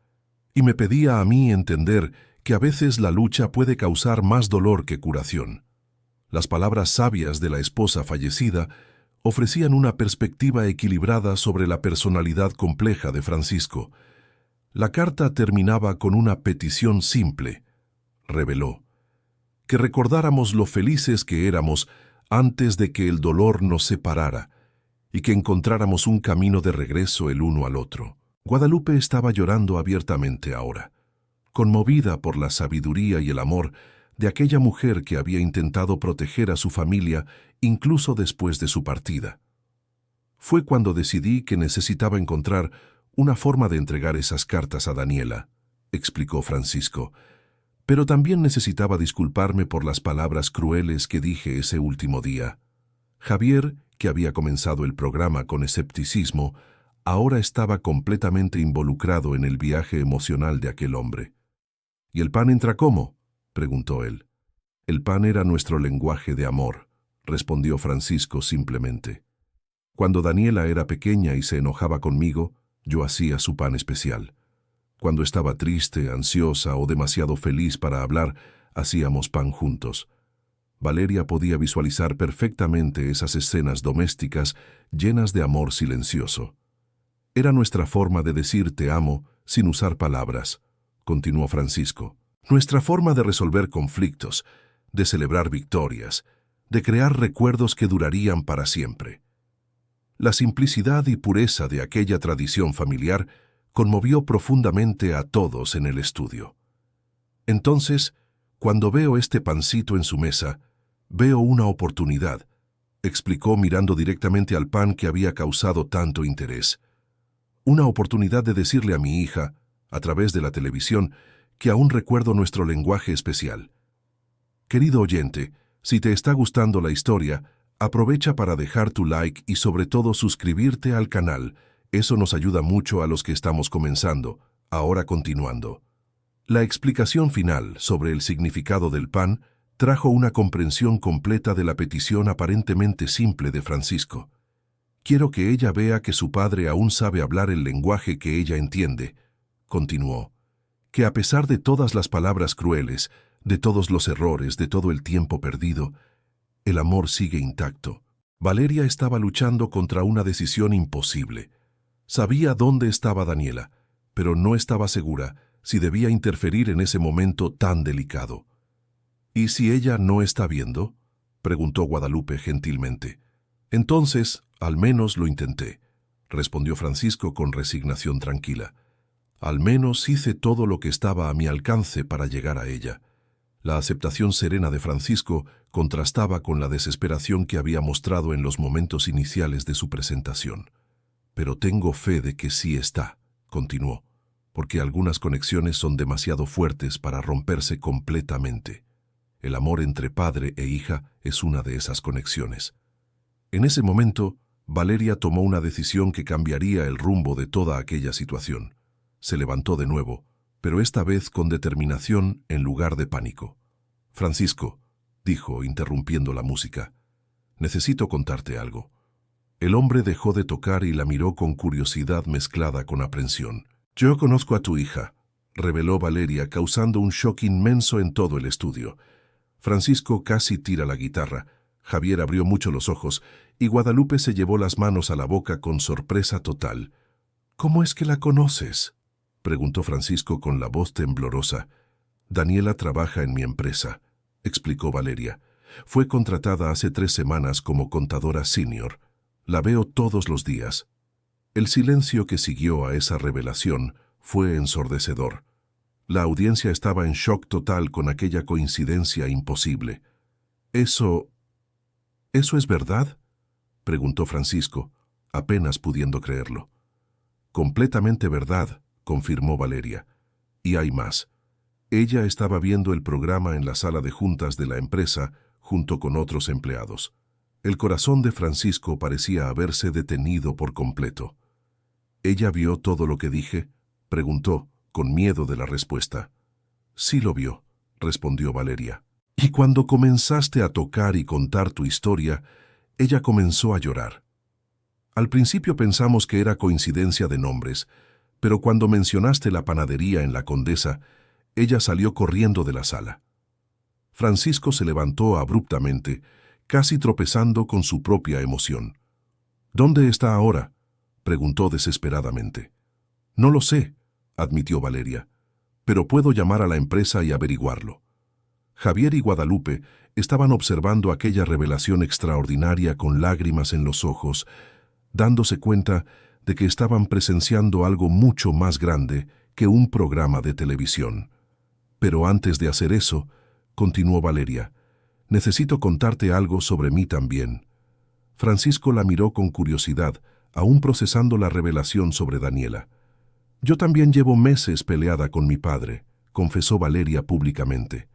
y me pedía a mí entender que a veces la lucha puede causar más dolor que curación. Las palabras sabias de la esposa fallecida ofrecían una perspectiva equilibrada sobre la personalidad compleja de Francisco. La carta terminaba con una petición simple, reveló, que recordáramos lo felices que éramos antes de que el dolor nos separara y que encontráramos un camino de regreso el uno al otro. Guadalupe estaba llorando abiertamente ahora, conmovida por la sabiduría y el amor de aquella mujer que había intentado proteger a su familia incluso después de su partida. Fue cuando decidí que necesitaba encontrar una forma de entregar esas cartas a Daniela, explicó Francisco, pero también necesitaba disculparme por las palabras crueles que dije ese último día. Javier, que había comenzado el programa con escepticismo, ahora estaba completamente involucrado en el viaje emocional de aquel hombre. ¿Y el pan entra cómo?, preguntó él. El pan era nuestro lenguaje de amor, respondió Francisco simplemente. Cuando Daniela era pequeña y se enojaba conmigo, yo hacía su pan especial. Cuando estaba triste, ansiosa o demasiado feliz para hablar, hacíamos pan juntos. Valeria podía visualizar perfectamente esas escenas domésticas llenas de amor silencioso. Era nuestra forma de decir te amo sin usar palabras, continuó Francisco. Nuestra forma de resolver conflictos, de celebrar victorias, de crear recuerdos que durarían para siempre. La simplicidad y pureza de aquella tradición familiar conmovió profundamente a todos en el estudio. Entonces, cuando veo este pancito en su mesa, veo una oportunidad, explicó mirando directamente al pan que había causado tanto interés. Una oportunidad de decirle a mi hija, a través de la televisión, que aún recuerdo nuestro lenguaje especial. Querido oyente, si te está gustando la historia, aprovecha para dejar tu like y sobre todo suscribirte al canal. Eso nos ayuda mucho a los que estamos comenzando. Ahora continuando. La explicación final sobre el significado del pan trajo una comprensión completa de la petición aparentemente simple de Francisco. Quiero que ella vea que su padre aún sabe hablar el lenguaje que ella entiende, continuó, que a pesar de todas las palabras crueles, de todos los errores, de todo el tiempo perdido, el amor sigue intacto. Valeria estaba luchando contra una decisión imposible. Sabía dónde estaba Daniela, pero no estaba segura si debía interferir en ese momento tan delicado. ¿Y si ella no está viendo?, preguntó Guadalupe gentilmente. Entonces, al menos lo intenté, respondió Francisco con resignación tranquila. Al menos hice todo lo que estaba a mi alcance para llegar a ella. La aceptación serena de Francisco contrastaba con la desesperación que había mostrado en los momentos iniciales de su presentación. Pero tengo fe de que sí está, continuó, porque algunas conexiones son demasiado fuertes para romperse completamente. El amor entre padre e hija es una de esas conexiones. En ese momento, Valeria tomó una decisión que cambiaría el rumbo de toda aquella situación. Se levantó de nuevo, pero esta vez con determinación en lugar de pánico. «Francisco», dijo, interrumpiendo la música, «necesito contarte algo». El hombre dejó de tocar y la miró con curiosidad mezclada con aprensión. «Yo conozco a tu hija», reveló Valeria, causando un shock inmenso en todo el estudio. Francisco casi tira la guitarra. Javier abrió mucho los ojos y Guadalupe se llevó las manos a la boca con sorpresa total. «¿Cómo es que la conoces?», preguntó Francisco con la voz temblorosa. «Daniela trabaja en mi empresa», explicó Valeria. «Fue contratada hace 3 semanas como contadora senior. La veo todos los días». El silencio que siguió a esa revelación fue ensordecedor. La audiencia estaba en shock total con aquella coincidencia imposible. «¿Eso es verdad?», preguntó Francisco, apenas pudiendo creerlo. «Completamente verdad», confirmó Valeria. «Y hay más. Ella estaba viendo el programa en la sala de juntas de la empresa junto con otros empleados». El corazón de Francisco parecía haberse detenido por completo. «¿Ella vio todo lo que dije?», preguntó, con miedo de la respuesta. «Sí lo vio», respondió Valeria. «Y cuando comenzaste a tocar y contar tu historia, ella comenzó a llorar. Al principio pensamos que era coincidencia de nombres, pero cuando mencionaste la panadería en la Condesa, ella salió corriendo de la sala». Francisco se levantó abruptamente, casi tropezando con su propia emoción. «¿Dónde está ahora?», preguntó desesperadamente. «No lo sé», admitió Valeria, «pero puedo llamar a la empresa y averiguarlo». Javier y Guadalupe estaban observando aquella revelación extraordinaria con lágrimas en los ojos, dándose cuenta de que estaban presenciando algo mucho más grande que un programa de televisión. «Pero antes de hacer eso», continuó Valeria, «necesito contarte algo sobre mí también». Francisco la miró con curiosidad, aún procesando la revelación sobre Daniela. «Yo también llevo meses peleada con mi padre», confesó Valeria públicamente.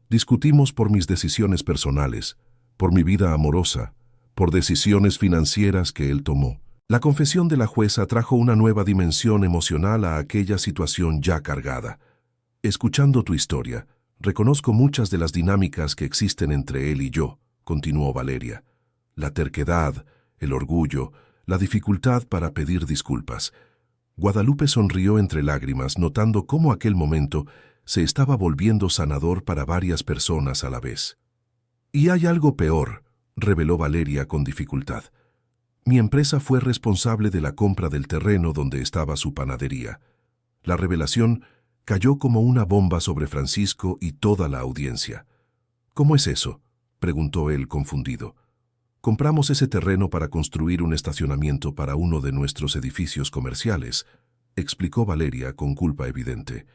«Discutimos por mis decisiones personales, por mi vida amorosa, por decisiones financieras que él tomó». La confesión de la jueza trajo una nueva dimensión emocional a aquella situación ya cargada. «Escuchando tu historia, reconozco muchas de las dinámicas que existen entre él y yo», continuó Valeria. «La terquedad, el orgullo, la dificultad para pedir disculpas». Guadalupe sonrió entre lágrimas, notando cómo aquel momento se estaba volviendo sanador para varias personas a la vez. «Y hay algo peor», reveló Valeria con dificultad. «Mi empresa fue responsable de la compra del terreno donde estaba su panadería». La revelación cayó como una bomba sobre Francisco y toda la audiencia. «¿Cómo es eso?», preguntó él confundido. «Compramos ese terreno para construir un estacionamiento para uno de nuestros edificios comerciales», explicó Valeria con culpa evidente.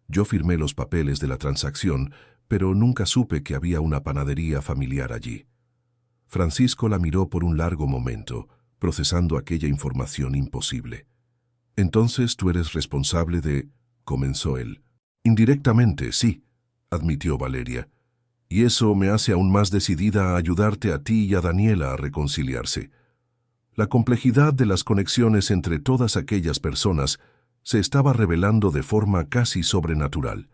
«Yo firmé los papeles de la transacción, pero nunca supe que había una panadería familiar allí». Francisco la miró por un largo momento, procesando aquella información imposible. «Entonces tú eres responsable de...», comenzó él. «Indirectamente, sí», admitió Valeria. «Y eso me hace aún más decidida a ayudarte a ti y a Daniela a reconciliarse. La complejidad de las conexiones entre todas aquellas personas se estaba revelando de forma casi sobrenatural».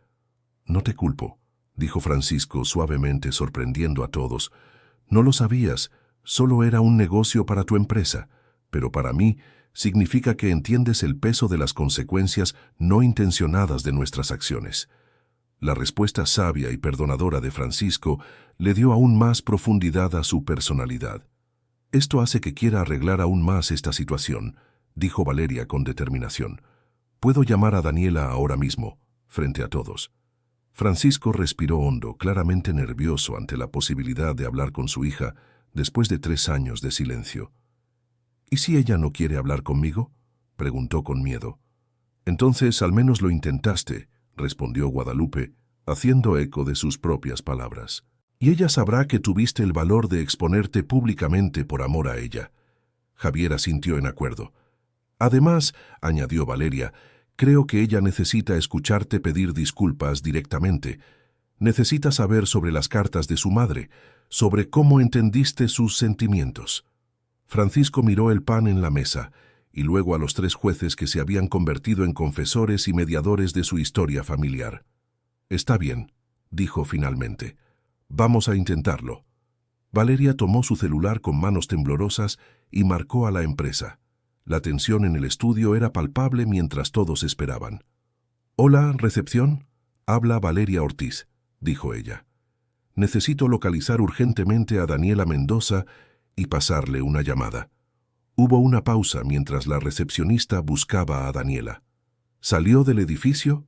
«No te culpo», dijo Francisco suavemente, sorprendiendo a todos. «No lo sabías, solo era un negocio para tu empresa, pero para mí significa que entiendes el peso de las consecuencias no intencionadas de nuestras acciones». La respuesta sabia y perdonadora de Francisco le dio aún más profundidad a su personalidad. «Esto hace que quiera arreglar aún más esta situación», dijo Valeria con determinación. «Puedo llamar a Daniela ahora mismo, frente a todos». Francisco respiró hondo, claramente nervioso ante la posibilidad de hablar con su hija después de 3 años de silencio. «¿Y si ella no quiere hablar conmigo?», preguntó con miedo. «Entonces al menos lo intentaste», respondió Guadalupe, haciendo eco de sus propias palabras. «Y ella sabrá que tuviste el valor de exponerte públicamente por amor a ella». Javier asintió en acuerdo. «Además», añadió Valeria, «creo que ella necesita escucharte pedir disculpas directamente. Necesita saber sobre las cartas de su madre, sobre cómo entendiste sus sentimientos». Francisco miró el pan en la mesa y luego a los 3 jueces que se habían convertido en confesores y mediadores de su historia familiar. «Está bien», dijo finalmente. «Vamos a intentarlo». Valeria tomó su celular con manos temblorosas y marcó a la empresa. La tensión en el estudio era palpable mientras todos esperaban. «Hola, recepción. Habla Valeria Ortiz», dijo ella. «Necesito localizar urgentemente a Daniela Mendoza y pasarle una llamada». Hubo una pausa mientras la recepcionista buscaba a Daniela. «¿Salió del edificio?»,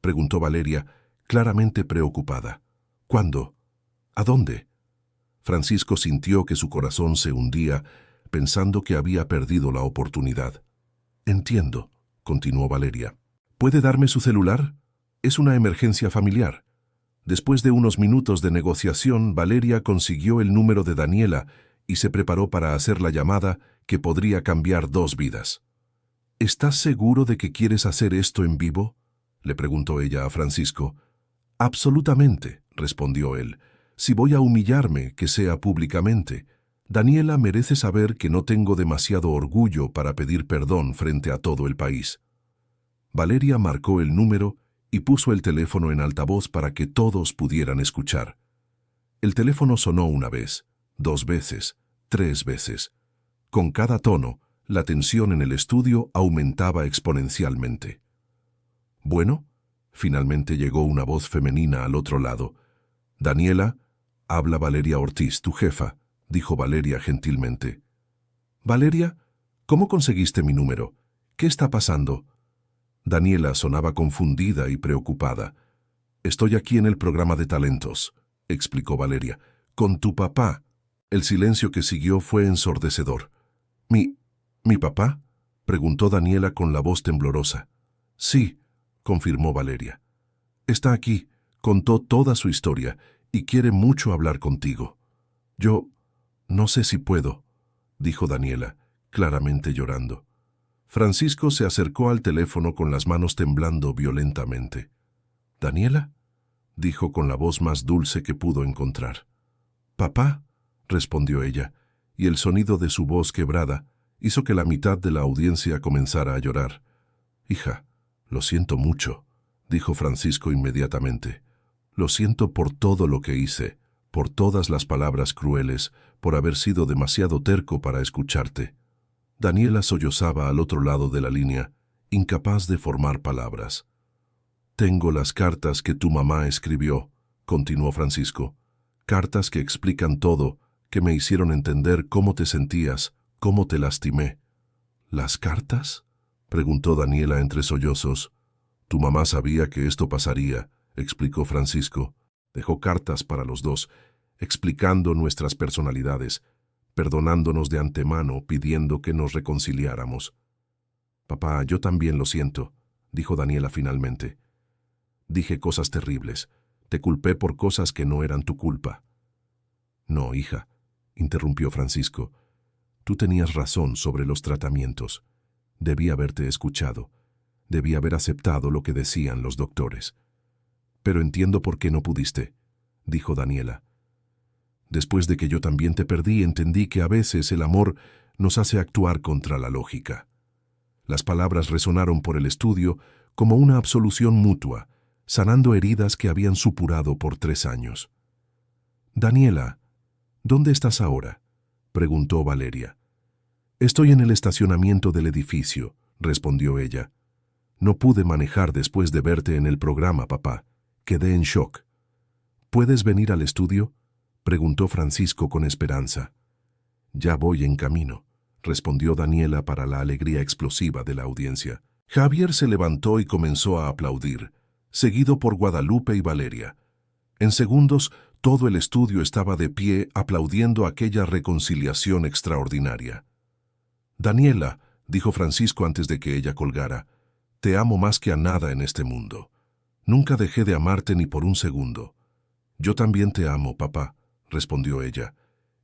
preguntó Valeria, claramente preocupada. «¿Cuándo? ¿A dónde?». Francisco sintió que su corazón se hundía, pensando que había perdido la oportunidad. «Entiendo», continuó Valeria. «¿Puede darme su celular? Es una emergencia familiar». Después de unos minutos de negociación, Valeria consiguió el número de Daniela y se preparó para hacer la llamada que podría cambiar 2 vidas. «¿Estás seguro de que quieres hacer esto en vivo?», le preguntó ella a Francisco. «Absolutamente», respondió él. «Si voy a humillarme, que sea públicamente. Daniela merece saber que no tengo demasiado orgullo para pedir perdón frente a todo el país». Valeria marcó el número y puso el teléfono en altavoz para que todos pudieran escuchar. El teléfono sonó 1 vez, 2 veces, 3 veces. Con cada tono, la tensión en el estudio aumentaba exponencialmente. «Bueno», finalmente llegó una voz femenina al otro lado. «Daniela, habla Valeria Ortiz, tu jefa», dijo Valeria gentilmente. «Valeria, ¿cómo conseguiste mi número? ¿Qué está pasando?». Daniela sonaba confundida y preocupada. «Estoy aquí en el programa de talentos», explicó Valeria, «con tu papá». El silencio que siguió fue ensordecedor. ¿Mi papá?», preguntó Daniela con la voz temblorosa. «Sí», confirmó Valeria. «Está aquí, contó toda su historia y quiere mucho hablar contigo». «Yo no sé si puedo», dijo Daniela, claramente llorando. Francisco se acercó al teléfono con las manos temblando violentamente. «¿Daniela?», dijo con la voz más dulce que pudo encontrar. «Papá», respondió ella, y el sonido de su voz quebrada hizo que la mitad de la audiencia comenzara a llorar. «Hija, lo siento mucho», dijo Francisco inmediatamente. «Lo siento por todo lo que hice, por todas las palabras crueles, por haber sido demasiado terco para escucharte». Daniela sollozaba al otro lado de la línea, incapaz de formar palabras. «Tengo las cartas que tu mamá escribió», continuó Francisco. «Cartas que explican todo, que me hicieron entender cómo te sentías, cómo te lastimé». «¿Las cartas?», preguntó Daniela entre sollozos. «Tu mamá sabía que esto pasaría», explicó Francisco. «Dejó cartas para los 2, explicando nuestras personalidades, perdonándonos de antemano, pidiendo que nos reconciliáramos». «Papá, yo también lo siento», dijo Daniela finalmente. «Dije cosas terribles. Te culpé por cosas que no eran tu culpa». «No, hija», interrumpió Francisco. «Tú tenías razón sobre los tratamientos. Debí haberte escuchado. Debí haber aceptado lo que decían los doctores. Pero entiendo por qué no pudiste», dijo Daniela. «Después de que yo también te perdí, entendí que a veces el amor nos hace actuar contra la lógica». Las palabras resonaron por el estudio como una absolución mutua, sanando heridas que habían supurado por 3 años. «Daniela, ¿dónde estás ahora?», preguntó Valeria. «Estoy en el estacionamiento del edificio», respondió ella. «No pude manejar después de verte en el programa, papá. Quedé en shock». «¿Puedes venir al estudio?», preguntó Francisco con esperanza. «Ya voy en camino», respondió Daniela para la alegría explosiva de la audiencia. Javier se levantó y comenzó a aplaudir, seguido por Guadalupe y Valeria. En segundos, todo el estudio estaba de pie aplaudiendo aquella reconciliación extraordinaria. «Daniela», dijo Francisco antes de que ella colgara, «te amo más que a nada en este mundo. Nunca dejé de amarte ni por un segundo». «Yo también te amo, papá», respondió ella,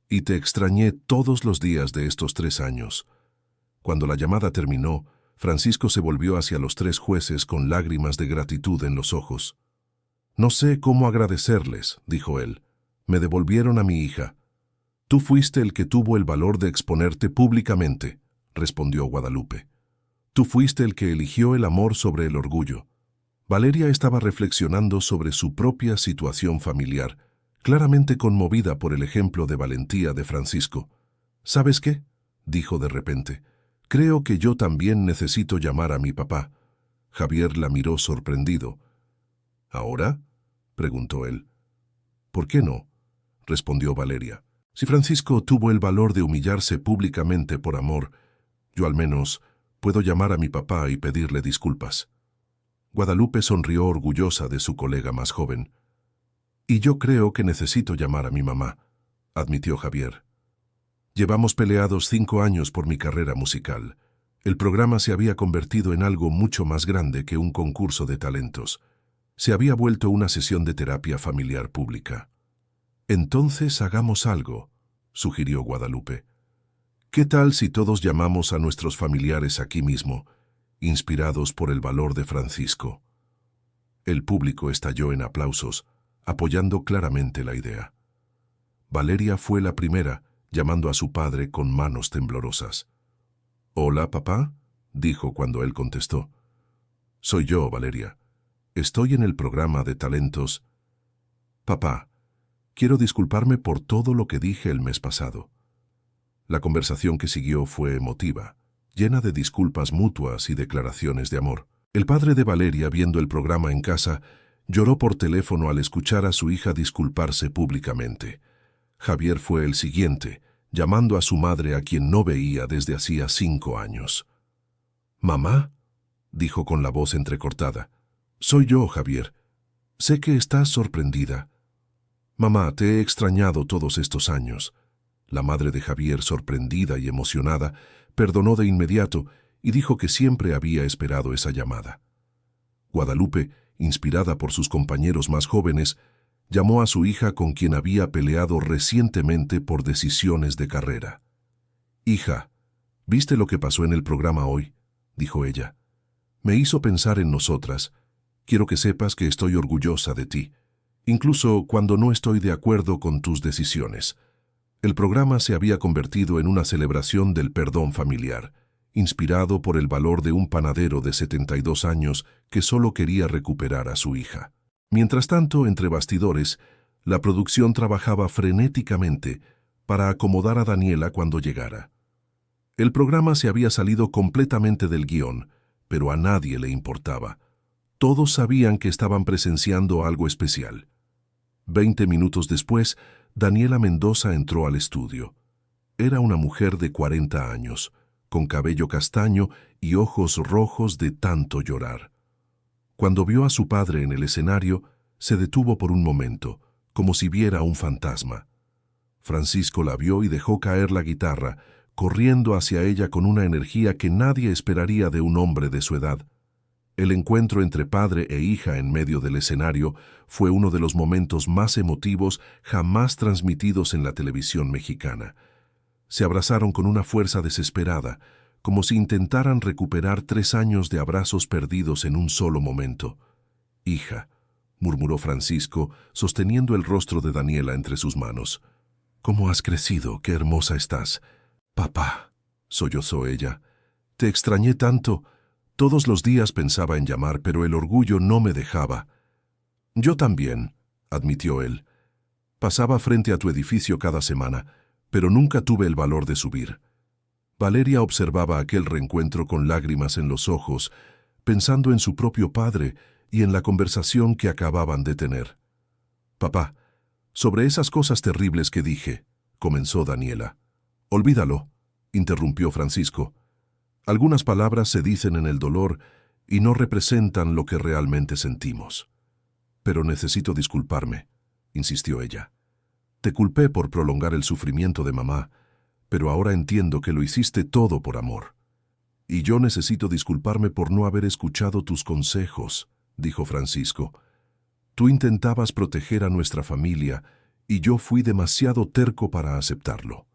«y te extrañé todos los días de estos 3 años». Cuando la llamada terminó, Francisco se volvió hacia los 3 jueces con lágrimas de gratitud en los ojos. «No sé cómo agradecerles», dijo él. «Me devolvieron a mi hija. Tú fuiste el que tuvo el valor de exponerte públicamente, respondió Guadalupe. Tú fuiste el que eligió el amor sobre el orgullo. Valeria estaba reflexionando sobre su propia situación familiar, claramente conmovida por el ejemplo de valentía de Francisco. ¿Sabes qué?, dijo de repente. Creo que yo también necesito llamar a mi papá. Javier la miró sorprendido. ¿Ahora?, preguntó él. ¿Por qué no?, respondió Valeria. Si Francisco tuvo el valor de humillarse públicamente por amor, yo al menos puedo llamar a mi papá y pedirle disculpas. Guadalupe sonrió orgullosa de su colega más joven. Y yo creo que necesito llamar a mi mamá, admitió Javier. Llevamos peleados 5 años por mi carrera musical. El programa se había convertido en algo mucho más grande que un concurso de talentos. Se había vuelto una sesión de terapia familiar pública. Entonces hagamos algo, sugirió Guadalupe. ¿Qué tal si todos llamamos a nuestros familiares aquí mismo, inspirados por el valor de Francisco? El público estalló en aplausos, apoyando claramente la idea. Valeria fue la primera, llamando a su padre con manos temblorosas. «Hola, papá», dijo cuando él contestó. «Soy yo, Valeria. Estoy en el programa de talentos. Papá, quiero disculparme por todo lo que dije el mes pasado». La conversación que siguió fue emotiva, llena de disculpas mutuas y declaraciones de amor. El padre de Valeria, viendo el programa en casa, lloró por teléfono al escuchar a su hija disculparse públicamente. Javier fue el siguiente, llamando a su madre a quien no veía desde hacía 5 años. «¿Mamá?», dijo con la voz entrecortada. «Soy yo, Javier. Sé que estás sorprendida. Mamá, te he extrañado todos estos años». La madre de Javier, sorprendida y emocionada, perdonó de inmediato y dijo que siempre había esperado esa llamada. Guadalupe, inspirada por sus compañeros más jóvenes, llamó a su hija con quien había peleado recientemente por decisiones de carrera. «Hija, ¿viste lo que pasó en el programa hoy?», dijo ella. «Me hizo pensar en nosotras. Quiero que sepas que estoy orgullosa de ti, incluso cuando no estoy de acuerdo con tus decisiones». El programa se había convertido en una celebración del perdón familiar, inspirado por el valor de un panadero de 72 años que solo quería recuperar a su hija. Mientras tanto, entre bastidores, la producción trabajaba frenéticamente para acomodar a Daniela cuando llegara. El programa se había salido completamente del guión, pero a nadie le importaba. Todos sabían que estaban presenciando algo especial. 20 minutos después, Daniela Mendoza entró al estudio. Era una mujer de 40 años, con cabello castaño y ojos rojos de tanto llorar. Cuando vio a su padre en el escenario, se detuvo por un momento, como si viera un fantasma. Francisco la vio y dejó caer la guitarra, corriendo hacia ella con una energía que nadie esperaría de un hombre de su edad. El encuentro entre padre e hija en medio del escenario fue uno de los momentos más emotivos jamás transmitidos en la televisión mexicana. Se abrazaron con una fuerza desesperada, como si intentaran recuperar 3 años de abrazos perdidos en un solo momento. «Hija», murmuró Francisco, sosteniendo el rostro de Daniela entre sus manos. «¿Cómo has crecido? ¡Qué hermosa estás!». «Papá», sollozó ella, «te extrañé tanto. Todos los días pensaba en llamar, pero el orgullo no me dejaba». «Yo también», admitió él. «Pasaba frente a tu edificio cada semana, pero nunca tuve el valor de subir». Valeria observaba aquel reencuentro con lágrimas en los ojos, pensando en su propio padre y en la conversación que acababan de tener. «Papá, sobre esas cosas terribles que dije», comenzó Daniela. «Olvídalo», interrumpió Francisco. «Algunas palabras se dicen en el dolor y no representan lo que realmente sentimos». «Pero necesito disculparme», insistió ella. «Te culpé por prolongar el sufrimiento de mamá, pero ahora entiendo que lo hiciste todo por amor. Y yo necesito disculparme por no haber escuchado tus consejos», dijo Francisco. «Tú intentabas proteger a nuestra familia y yo fui demasiado terco para aceptarlo».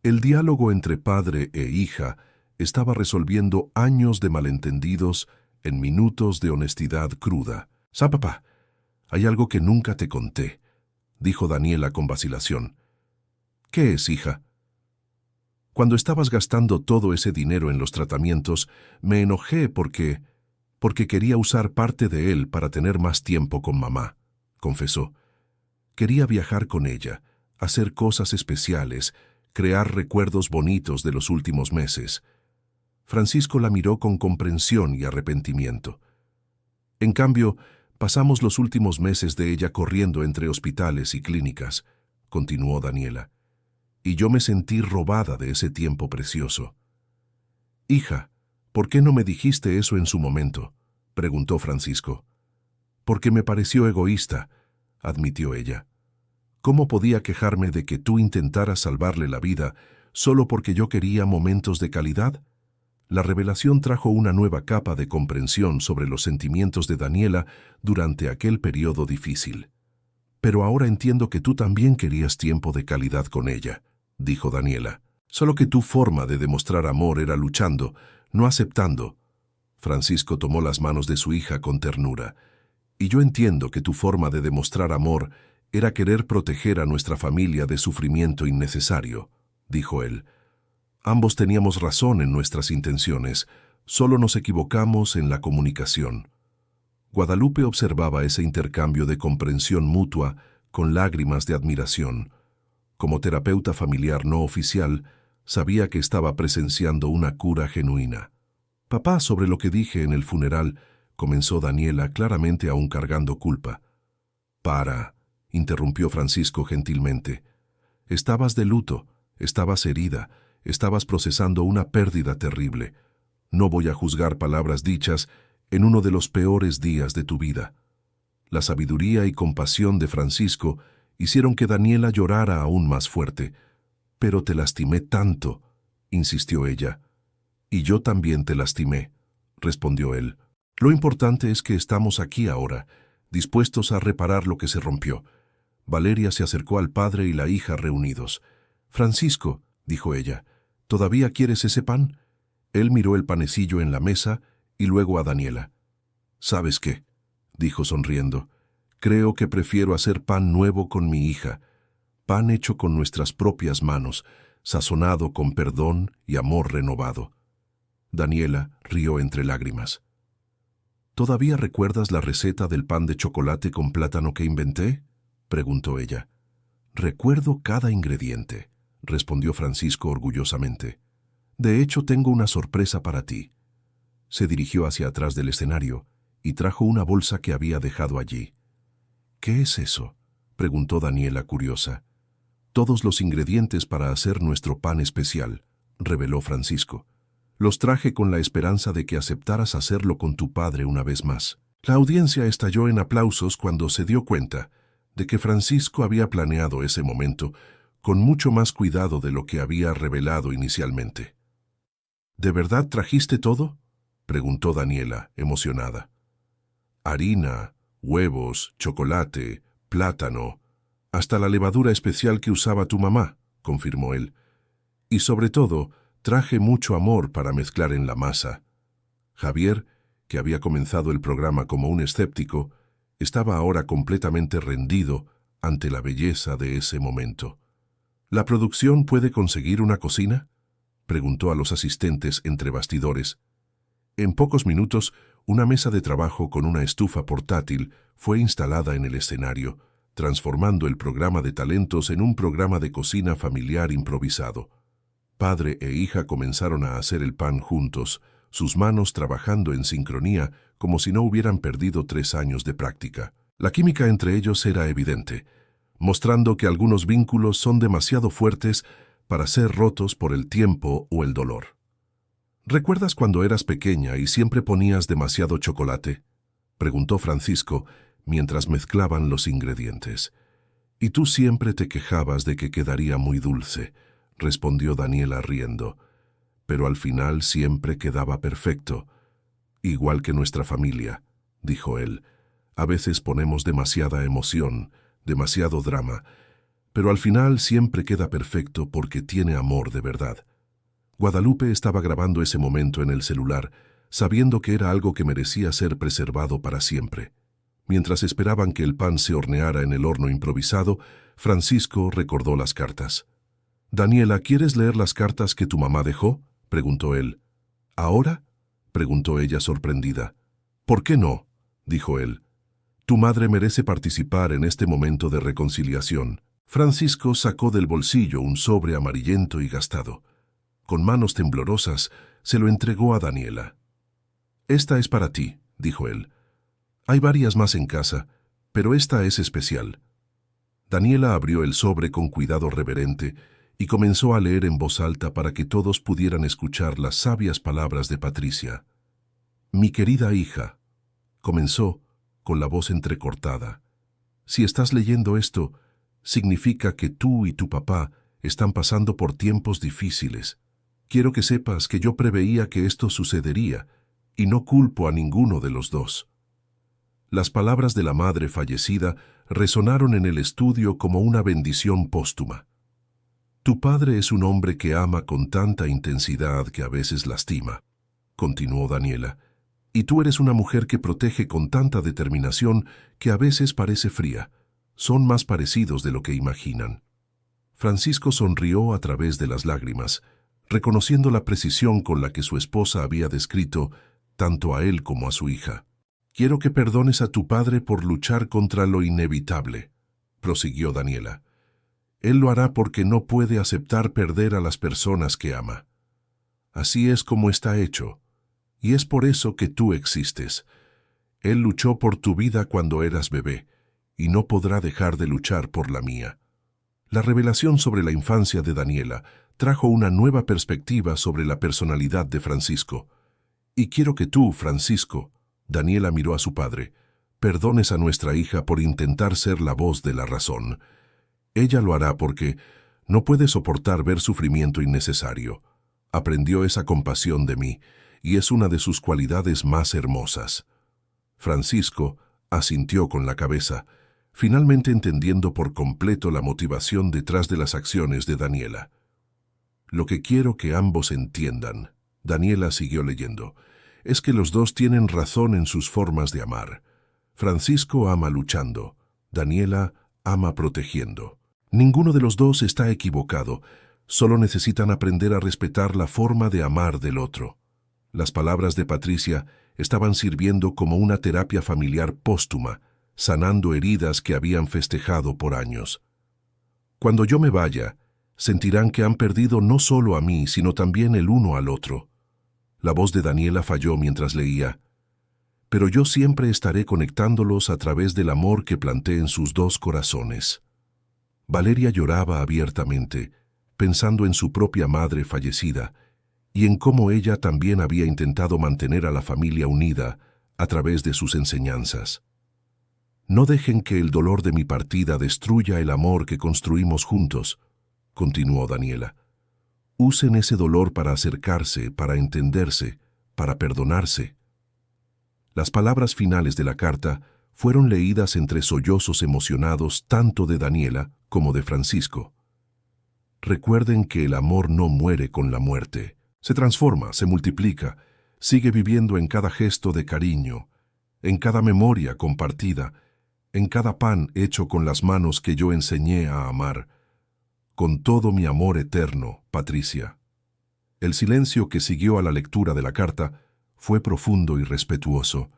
El diálogo entre padre e hija estaba resolviendo años de malentendidos en minutos de honestidad cruda. «Papá, hay algo que nunca te conté», dijo Daniela con vacilación. ¿Qué es, hija? Cuando estabas gastando todo ese dinero en los tratamientos, me enojé porque quería usar parte de él para tener más tiempo con mamá, confesó. Quería viajar con ella, hacer cosas especiales, crear recuerdos bonitos de los últimos meses. Francisco la miró con comprensión y arrepentimiento. En cambio, pasamos los últimos meses de ella corriendo entre hospitales y clínicas, continuó Daniela, y yo me sentí robada de ese tiempo precioso. Hija, ¿por qué no me dijiste eso en su momento?, preguntó Francisco. Porque me pareció egoísta, admitió ella. ¿Cómo podía quejarme de que tú intentaras salvarle la vida solo porque yo quería momentos de calidad? La revelación trajo una nueva capa de comprensión sobre los sentimientos de Daniela durante aquel periodo difícil. Pero ahora entiendo que tú también querías tiempo de calidad con ella, dijo Daniela. Solo que tu forma de demostrar amor era luchando, no aceptando. Francisco tomó las manos de su hija con ternura. Y yo entiendo que tu forma de demostrar amor era querer proteger a nuestra familia de sufrimiento innecesario, dijo él. Ambos teníamos razón en nuestras intenciones, solo nos equivocamos en la comunicación. Guadalupe observaba ese intercambio de comprensión mutua con lágrimas de admiración. Como terapeuta familiar no oficial, sabía que estaba presenciando una cura genuina. Papá, sobre lo que dije en el funeral, comenzó Daniela, claramente aún cargando culpa. Interrumpió Francisco gentilmente. Estabas de luto, estabas herida, estabas procesando una pérdida terrible. No voy a juzgar palabras dichas en uno de los peores días de tu vida. La sabiduría y compasión de Francisco hicieron que Daniela llorara aún más fuerte. Pero te lastimé tanto, insistió ella. Y yo también te lastimé, respondió él. Lo importante es que estamos aquí ahora, dispuestos a reparar lo que se rompió. Valeria se acercó al padre y la hija reunidos. Francisco, dijo ella, ¿todavía quieres ese pan? Él miró el panecillo en la mesa y luego a Daniela. ¿Sabes qué?, dijo sonriendo. Creo que prefiero hacer pan nuevo con mi hija, pan hecho con nuestras propias manos, sazonado con perdón y amor renovado. Daniela rió entre lágrimas. ¿Todavía recuerdas la receta del pan de chocolate con plátano que inventé?, preguntó ella. Recuerdo cada ingrediente, respondió Francisco orgullosamente. De hecho, tengo una sorpresa para ti. Se dirigió hacia atrás del escenario y trajo una bolsa que había dejado allí. ¿Qué es eso?, preguntó Daniela curiosa. Todos los ingredientes para hacer nuestro pan especial, reveló Francisco. Los traje con la esperanza de que aceptaras hacerlo con tu padre una vez más. La audiencia estalló en aplausos cuando se dio cuenta de que Francisco había planeado ese momento con mucho más cuidado de lo que había revelado inicialmente. ¿De verdad trajiste todo?, preguntó Daniela, emocionada. Harina, huevos, chocolate, plátano, hasta la levadura especial que usaba tu mamá, confirmó él. Y sobre todo, traje mucho amor para mezclar en la masa. Javier, que había comenzado el programa como un escéptico, estaba ahora completamente rendido ante la belleza de ese momento. ¿La producción puede conseguir una cocina?, preguntó a los asistentes entre bastidores. En pocos minutos, una mesa de trabajo con una estufa portátil fue instalada en el escenario, transformando el programa de talentos en un programa de cocina familiar improvisado. Padre e hija comenzaron a hacer el pan juntos, sus manos trabajando en sincronía como si no hubieran perdido 3 años de práctica. La química entre ellos era evidente, mostrando que algunos vínculos son demasiado fuertes para ser rotos por el tiempo o el dolor. ¿Recuerdas cuando eras pequeña y siempre ponías demasiado chocolate?, preguntó Francisco mientras mezclaban los ingredientes. Y tú siempre te quejabas de que quedaría muy dulce, respondió Daniela riendo. Pero al final siempre quedaba perfecto. Igual que nuestra familia, dijo él. A veces ponemos demasiada emoción, demasiado drama, pero al final siempre queda perfecto porque tiene amor de verdad. Guadalupe estaba grabando ese momento en el celular, sabiendo que era algo que merecía ser preservado para siempre. Mientras esperaban que el pan se horneara en el horno improvisado, Francisco recordó las cartas. «Daniela, ¿quieres leer las cartas que tu mamá dejó?», preguntó él. «¿Ahora?», preguntó ella sorprendida. «¿Por qué no?», dijo él. «Tu madre merece participar en este momento de reconciliación». Francisco sacó del bolsillo un sobre amarillento y gastado. Con manos temblorosas, se lo entregó a Daniela. «Esta es para ti», dijo él. «Hay varias más en casa, pero esta es especial». Daniela abrió el sobre con cuidado reverente y comenzó a leer en voz alta para que todos pudieran escuchar las sabias palabras de Patricia. «Mi querida hija», comenzó con la voz entrecortada, «si estás leyendo esto, significa que tú y tu papá están pasando por tiempos difíciles. Quiero que sepas que yo preveía que esto sucedería y no culpo a ninguno de los dos». Las palabras de la madre fallecida resonaron en el estudio como una bendición póstuma. «Tu padre es un hombre que ama con tanta intensidad que a veces lastima», continuó Daniela, «y tú eres una mujer que protege con tanta determinación que a veces parece fría. Son más parecidos de lo que imaginan». Francisco sonrió a través de las lágrimas, reconociendo la precisión con la que su esposa había descrito tanto a él como a su hija. «Quiero que perdones a tu padre por luchar contra lo inevitable», prosiguió Daniela. «Él lo hará porque no puede aceptar perder a las personas que ama. Así es como está hecho, y es por eso que tú existes. Él luchó por tu vida cuando eras bebé, y no podrá dejar de luchar por la mía». La revelación sobre la infancia de Daniela trajo una nueva perspectiva sobre la personalidad de Francisco. «Y quiero que tú, Francisco», Daniela miró a su padre, «perdones a nuestra hija por intentar ser la voz de la razón. Ella lo hará porque no puede soportar ver sufrimiento innecesario. Aprendió esa compasión de mí, y es una de sus cualidades más hermosas». Francisco asintió con la cabeza, finalmente entendiendo por completo la motivación detrás de las acciones de Daniela. «Lo que quiero que ambos entiendan», Daniela siguió leyendo, «es que los dos tienen razón en sus formas de amar. Francisco ama luchando, Daniela ama protegiendo. Ninguno de los dos está equivocado, solo necesitan aprender a respetar la forma de amar del otro». Las palabras de Patricia estaban sirviendo como una terapia familiar póstuma, sanando heridas que habían festejado por años. «Cuando yo me vaya, sentirán que han perdido no solo a mí, sino también el uno al otro». La voz de Daniela falló mientras leía. «Pero yo siempre estaré conectándolos a través del amor que planté en sus dos corazones». Valeria lloraba abiertamente, pensando en su propia madre fallecida y en cómo ella también había intentado mantener a la familia unida a través de sus enseñanzas. «No dejen que el dolor de mi partida destruya el amor que construimos juntos», continuó Daniela. «Usen ese dolor para acercarse, para entenderse, para perdonarse». Las palabras finales de la carta fueron leídas entre sollozos emocionados tanto de Daniela como de Francisco. «Recuerden que el amor no muere con la muerte. Se transforma, se multiplica, sigue viviendo en cada gesto de cariño, en cada memoria compartida, en cada pan hecho con las manos que yo enseñé a amar. Con todo mi amor eterno, Patricia». El silencio que siguió a la lectura de la carta fue profundo y respetuoso.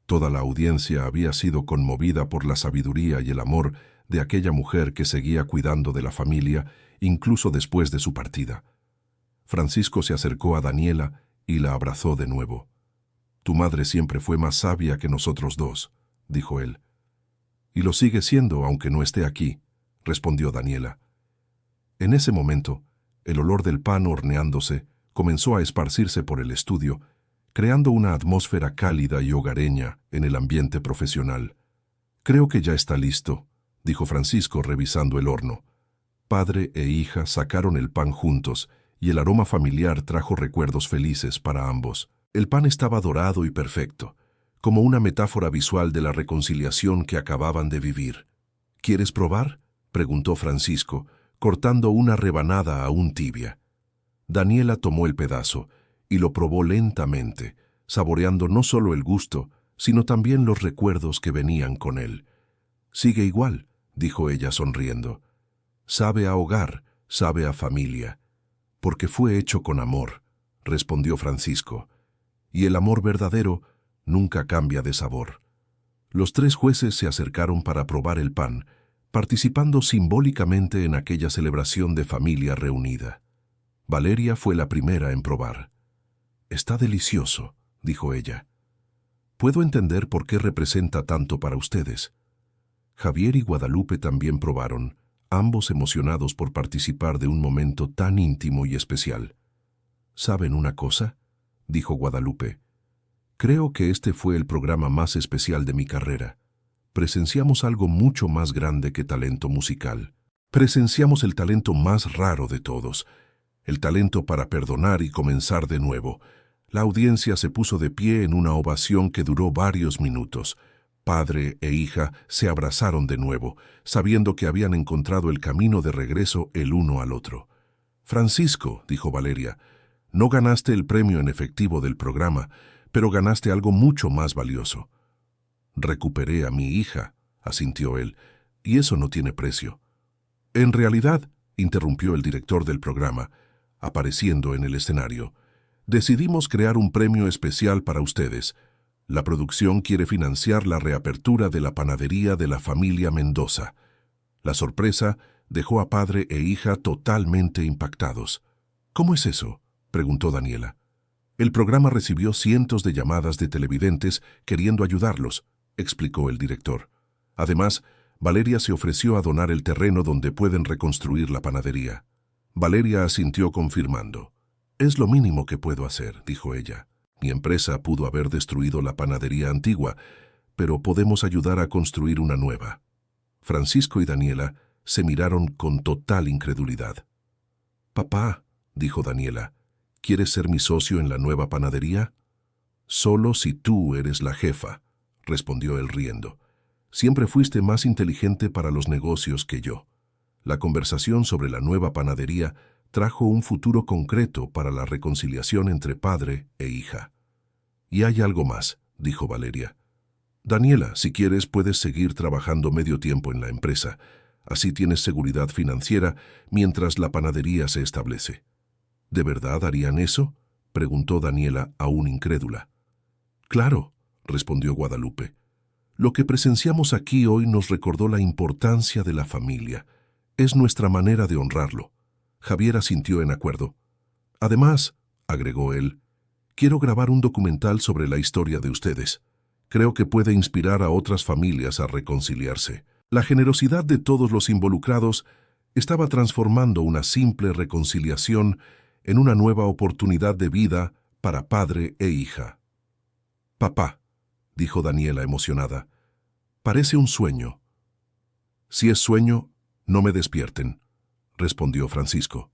Toda la audiencia había sido conmovida por la sabiduría y el amor de aquella mujer que seguía cuidando de la familia incluso después de su partida. Francisco se acercó a Daniela y la abrazó de nuevo. «Tu madre siempre fue más sabia que nosotros dos», dijo él. «Y lo sigue siendo aunque no esté aquí», respondió Daniela. En ese momento, el olor del pan horneándose comenzó a esparcirse por el estudio, creando una atmósfera cálida y hogareña en el ambiente profesional. «Creo que ya está listo», dijo Francisco revisando el horno. Padre e hija sacaron el pan juntos y el aroma familiar trajo recuerdos felices para ambos. El pan estaba dorado y perfecto, como una metáfora visual de la reconciliación que acababan de vivir. «¿Quieres probar?», preguntó Francisco, cortando una rebanada aún tibia. Daniela tomó el pedazo y lo probó lentamente, saboreando no solo el gusto, sino también los recuerdos que venían con él. «Sigue igual», dijo ella sonriendo. «Sabe a hogar, Sabe a familia, porque fue hecho con amor, respondió Francisco, y el amor verdadero nunca cambia de sabor. Los 3 jueces se acercaron para probar el pan, participando simbólicamente en aquella celebración de familia reunida. Valeria fue la primera en probar. «Está delicioso», dijo ella. «Puedo entender por qué representa tanto para ustedes». Javier y Guadalupe también probaron, ambos emocionados por participar de un momento tan íntimo y especial. «¿Saben una cosa?», dijo Guadalupe. «Creo que este fue el programa más especial de mi carrera. Presenciamos algo mucho más grande que talento musical. Presenciamos el talento más raro de todos, el talento para perdonar y comenzar de nuevo». La audiencia se puso de pie en una ovación que duró varios minutos. Padre e hija se abrazaron de nuevo, sabiendo que habían encontrado el camino de regreso el uno al otro. «Francisco», dijo Valeria, «no ganaste el premio en efectivo del programa, pero ganaste algo mucho más valioso». «Recuperé a mi hija», asintió él, «y eso no tiene precio». «En realidad», interrumpió el director del programa, apareciendo en el escenario, «decidimos crear un premio especial para ustedes. La producción quiere financiar la reapertura de la panadería de la familia Mendoza». La sorpresa dejó a padre e hija totalmente impactados. «¿Cómo es eso?», preguntó Daniela. «El programa recibió cientos de llamadas de televidentes queriendo ayudarlos», explicó el director. Además, Valeria se ofreció a donar el terreno donde pueden reconstruir la panadería. Valeria asintió confirmando. «Es lo mínimo que puedo hacer», dijo ella. «Mi empresa pudo haber destruido la panadería antigua, pero podemos ayudar a construir una nueva». Francisco y Daniela se miraron con total incredulidad. «Papá», dijo Daniela, «¿quieres ser mi socio en la nueva panadería?» «Solo si tú eres la jefa», respondió él riendo. «Siempre fuiste más inteligente para los negocios que yo». La conversación sobre la nueva panadería trajo un futuro concreto para la reconciliación entre padre e hija. «Y hay algo más», dijo Valeria. «Daniela, si quieres puedes seguir trabajando medio tiempo en la empresa. Así tienes seguridad financiera mientras la panadería se establece». «¿De verdad harían eso?», preguntó Daniela, aún incrédula. «Claro», respondió Guadalupe. «Lo que presenciamos aquí hoy nos recordó la importancia de la familia. Es nuestra manera de honrarlo». Javier asintió en acuerdo. «Además», agregó él, «quiero grabar un documental sobre la historia de ustedes. Creo que puede inspirar a otras familias a reconciliarse». La generosidad de todos los involucrados estaba transformando una simple reconciliación en una nueva oportunidad de vida para padre e hija. «Papá», dijo Daniela emocionada, «parece un sueño». «Si es sueño, no me despierten», respondió Francisco.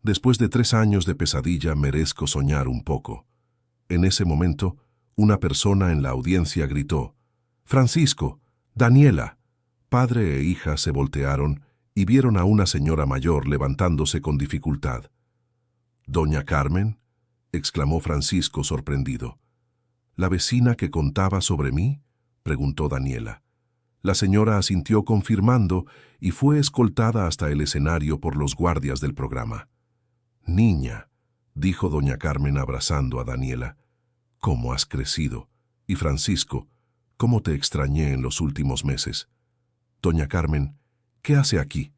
«Después de 3 años de pesadilla merezco soñar un poco». En ese momento, una persona en la audiencia gritó, «¡Francisco! ¡Daniela!». Padre e hija se voltearon y vieron a una señora mayor levantándose con dificultad. «¿Doña Carmen?», exclamó Francisco sorprendido. «¿La vecina que contaba sobre mí?», preguntó Daniela. La señora asintió confirmando y fue escoltada hasta el escenario por los guardias del programa. «Niña», dijo doña Carmen abrazando a Daniela, «¿cómo has crecido? Y Francisco, ¿cómo te extrañé en los últimos meses?». «Doña Carmen, ¿qué hace aquí?»,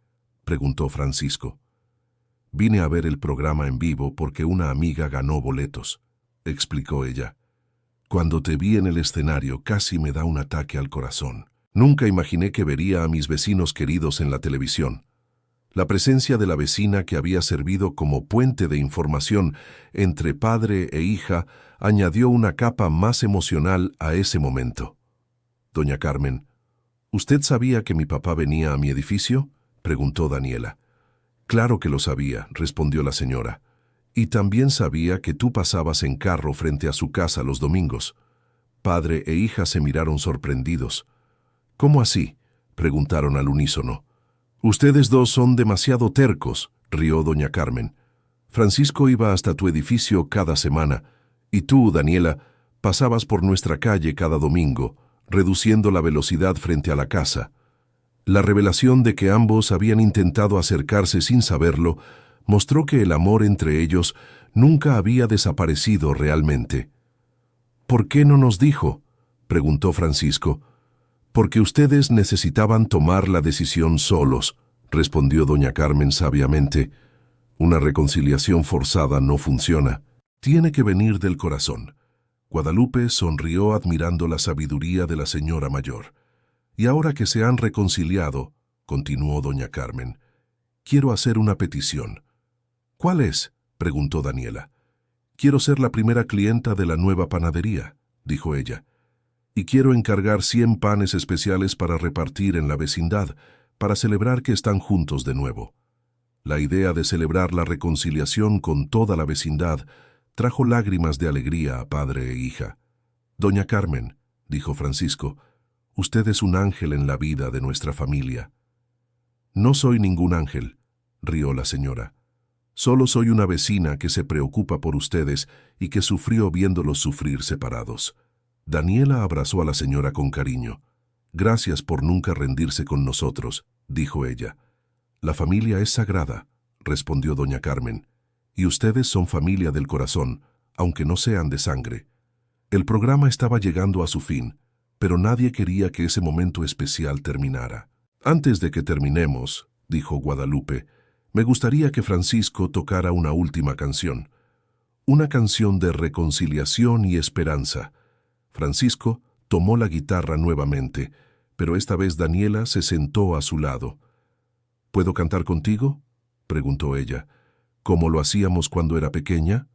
preguntó Francisco. «Vine a ver el programa en vivo porque una amiga ganó boletos», explicó ella. «Cuando te vi en el escenario casi me da un ataque al corazón. Nunca imaginé que vería a mis vecinos queridos en la televisión». La presencia de la vecina que había servido como puente de información entre padre e hija añadió una capa más emocional a ese momento. «Doña Carmen, ¿usted sabía que mi papá venía a mi edificio?», preguntó Daniela. «Claro que lo sabía», respondió la señora. «Y también sabía que tú pasabas en carro frente a su casa los domingos». Padre e hija se miraron sorprendidos. «¿Cómo así?», preguntaron al unísono. «Ustedes dos son demasiado tercos», rió doña Carmen. «Francisco iba hasta tu edificio cada semana, y tú, Daniela, pasabas por nuestra calle cada domingo, reduciendo la velocidad frente a la casa». La revelación de que ambos habían intentado acercarse sin saberlo mostró que el amor entre ellos nunca había desaparecido realmente. «¿Por qué no nos dijo?», preguntó Francisco. «Porque ustedes necesitaban tomar la decisión solos», respondió doña Carmen sabiamente. «Una reconciliación forzada no funciona. Tiene que venir del corazón». Guadalupe sonrió admirando la sabiduría de la señora mayor. «Y ahora que se han reconciliado», continuó doña Carmen, «quiero hacer una petición». «¿Cuál es?», preguntó Daniela. «Quiero ser la primera clienta de la nueva panadería», dijo ella. «Y quiero encargar 100 panes especiales para repartir en la vecindad, para celebrar que están juntos de nuevo». La idea de celebrar la reconciliación con toda la vecindad trajo lágrimas de alegría a padre e hija. «Doña Carmen», dijo Francisco, «usted es un ángel en la vida de nuestra familia». «No soy ningún ángel», rió la señora. «Solo soy una vecina que se preocupa por ustedes y que sufrió viéndolos sufrir separados». Daniela abrazó a la señora con cariño. «Gracias por nunca rendirse con nosotros», dijo ella. «La familia es sagrada», respondió doña Carmen, «y ustedes son familia del corazón, aunque no sean de sangre». El programa estaba llegando a su fin, pero nadie quería que ese momento especial terminara. «Antes de que terminemos», dijo Guadalupe, «me gustaría que Francisco tocara una última canción. Una canción de reconciliación y esperanza». Francisco tomó la guitarra nuevamente, pero esta vez Daniela se sentó a su lado. «¿Puedo cantar contigo?», preguntó ella. «¿Como lo hacíamos cuando era pequeña?».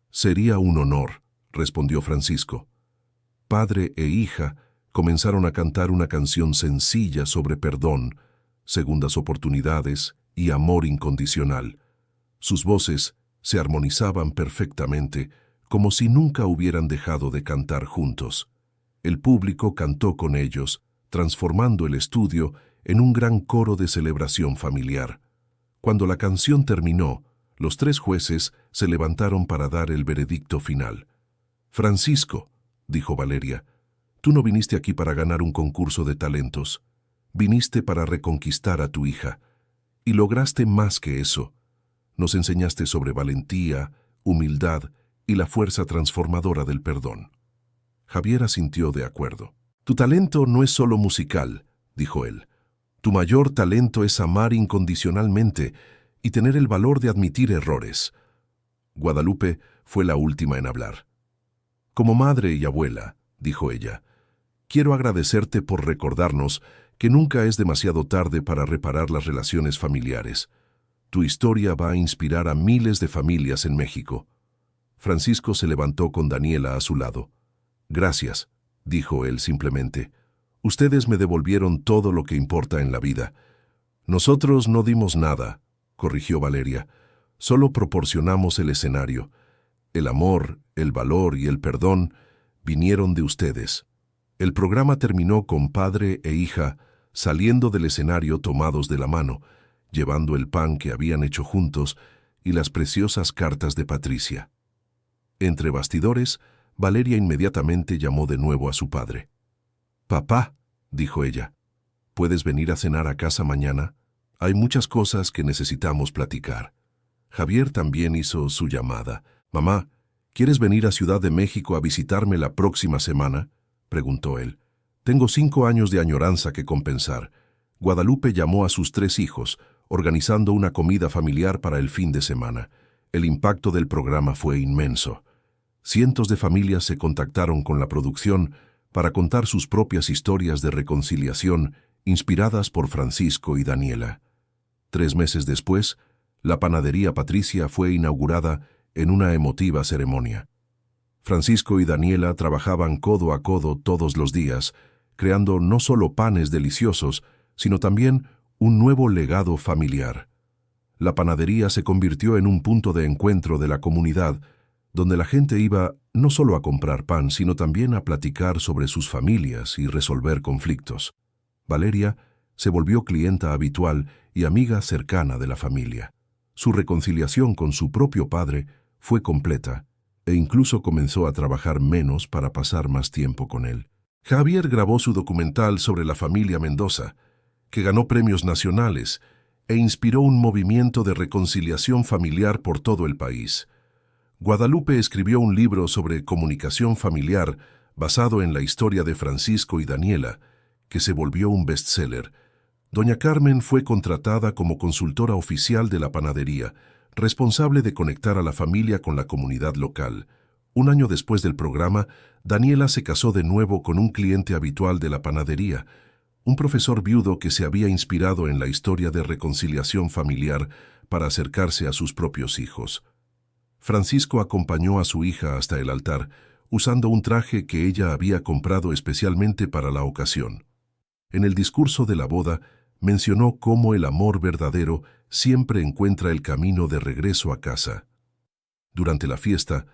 «Sería un honor», respondió Francisco. Padre e hija comenzaron a cantar una canción sencilla sobre perdón, segundas oportunidades y amor incondicional. Sus voces se armonizaban perfectamente, como si nunca hubieran dejado de cantar juntos. El público cantó con ellos, transformando el estudio en un gran coro de celebración familiar. Cuando la canción terminó, los 3 jueces se levantaron para dar el veredicto final. «Francisco», dijo Valeria, «tú no viniste aquí para ganar un concurso de talentos. Viniste para reconquistar a tu hija. Y lograste más que eso. Nos enseñaste sobre valentía, humildad y la fuerza transformadora del perdón». Javier asintió de acuerdo. «Tu talento no es solo musical», dijo él. «Tu mayor talento es amar incondicionalmente y tener el valor de admitir errores». Guadalupe fue la última en hablar. «Como madre y abuela», dijo ella, «quiero agradecerte por recordarnos que nunca es demasiado tarde para reparar las relaciones familiares. Tu historia va a inspirar a miles de familias en México». Francisco se levantó con Daniela a su lado. «Gracias», dijo él simplemente. «Ustedes me devolvieron todo lo que importa en la vida». «Nosotros no dimos nada», corrigió Valeria. «Solo proporcionamos el escenario. El amor, el valor y el perdón vinieron de ustedes». El programa terminó con padre e hija saliendo del escenario tomados de la mano, llevando el pan que habían hecho juntos y las preciosas cartas de Patricia. Entre bastidores, Valeria inmediatamente llamó de nuevo a su padre. «Papá», dijo ella, «¿puedes venir a cenar a casa mañana? Hay muchas cosas que necesitamos platicar». Javier también hizo su llamada. «Mamá, ¿quieres venir a Ciudad de México a visitarme la próxima semana?», preguntó él. «Tengo 5 años de añoranza que compensar». Guadalupe llamó a sus 3 hijos, organizando una comida familiar para el fin de semana. El impacto del programa fue inmenso. Cientos de familias se contactaron con la producción para contar sus propias historias de reconciliación inspiradas por Francisco y Daniela. 3 meses después, la panadería Patricia fue inaugurada en una emotiva ceremonia. Francisco y Daniela trabajaban codo a codo todos los días, creando no solo panes deliciosos, sino también un nuevo legado familiar. La panadería se convirtió en un punto de encuentro de la comunidad, donde la gente iba no solo a comprar pan, sino también a platicar sobre sus familias y resolver conflictos. Valeria se volvió clienta habitual y amiga cercana de la familia. Su reconciliación con su propio padre fue completa, e incluso comenzó a trabajar menos para pasar más tiempo con él. Javier grabó su documental sobre la familia Mendoza, que ganó premios nacionales e inspiró un movimiento de reconciliación familiar por todo el país. Guadalupe escribió un libro sobre comunicación familiar basado en la historia de Francisco y Daniela, que se volvió un bestseller. Doña Carmen fue contratada como consultora oficial de la panadería, responsable de conectar a la familia con la comunidad local. Un año después del programa, Daniela se casó de nuevo con un cliente habitual de la panadería, un profesor viudo que se había inspirado en la historia de reconciliación familiar para acercarse a sus propios hijos. Francisco acompañó a su hija hasta el altar, usando un traje que ella había comprado especialmente para la ocasión. En el discurso de la boda, mencionó cómo el amor verdadero siempre encuentra el camino de regreso a casa. Durante la fiesta,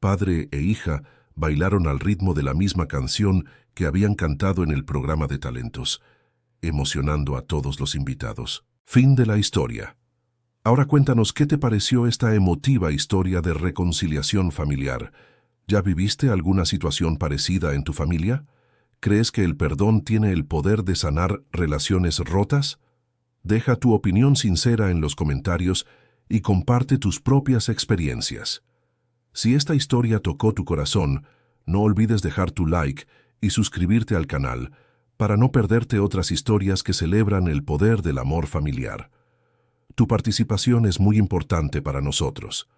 padre e hija bailaron al ritmo de la misma canción que habían cantado en el programa de talentos, emocionando a todos los invitados. Fin de la historia. Ahora cuéntanos qué te pareció esta emotiva historia de reconciliación familiar. ¿Ya viviste alguna situación parecida en tu familia? ¿Crees que el perdón tiene el poder de sanar relaciones rotas? Deja tu opinión sincera en los comentarios y comparte tus propias experiencias. Si esta historia tocó tu corazón, no olvides dejar tu like y suscribirte al canal para no perderte otras historias que celebran el poder del amor familiar. Tu participación es muy importante para nosotros.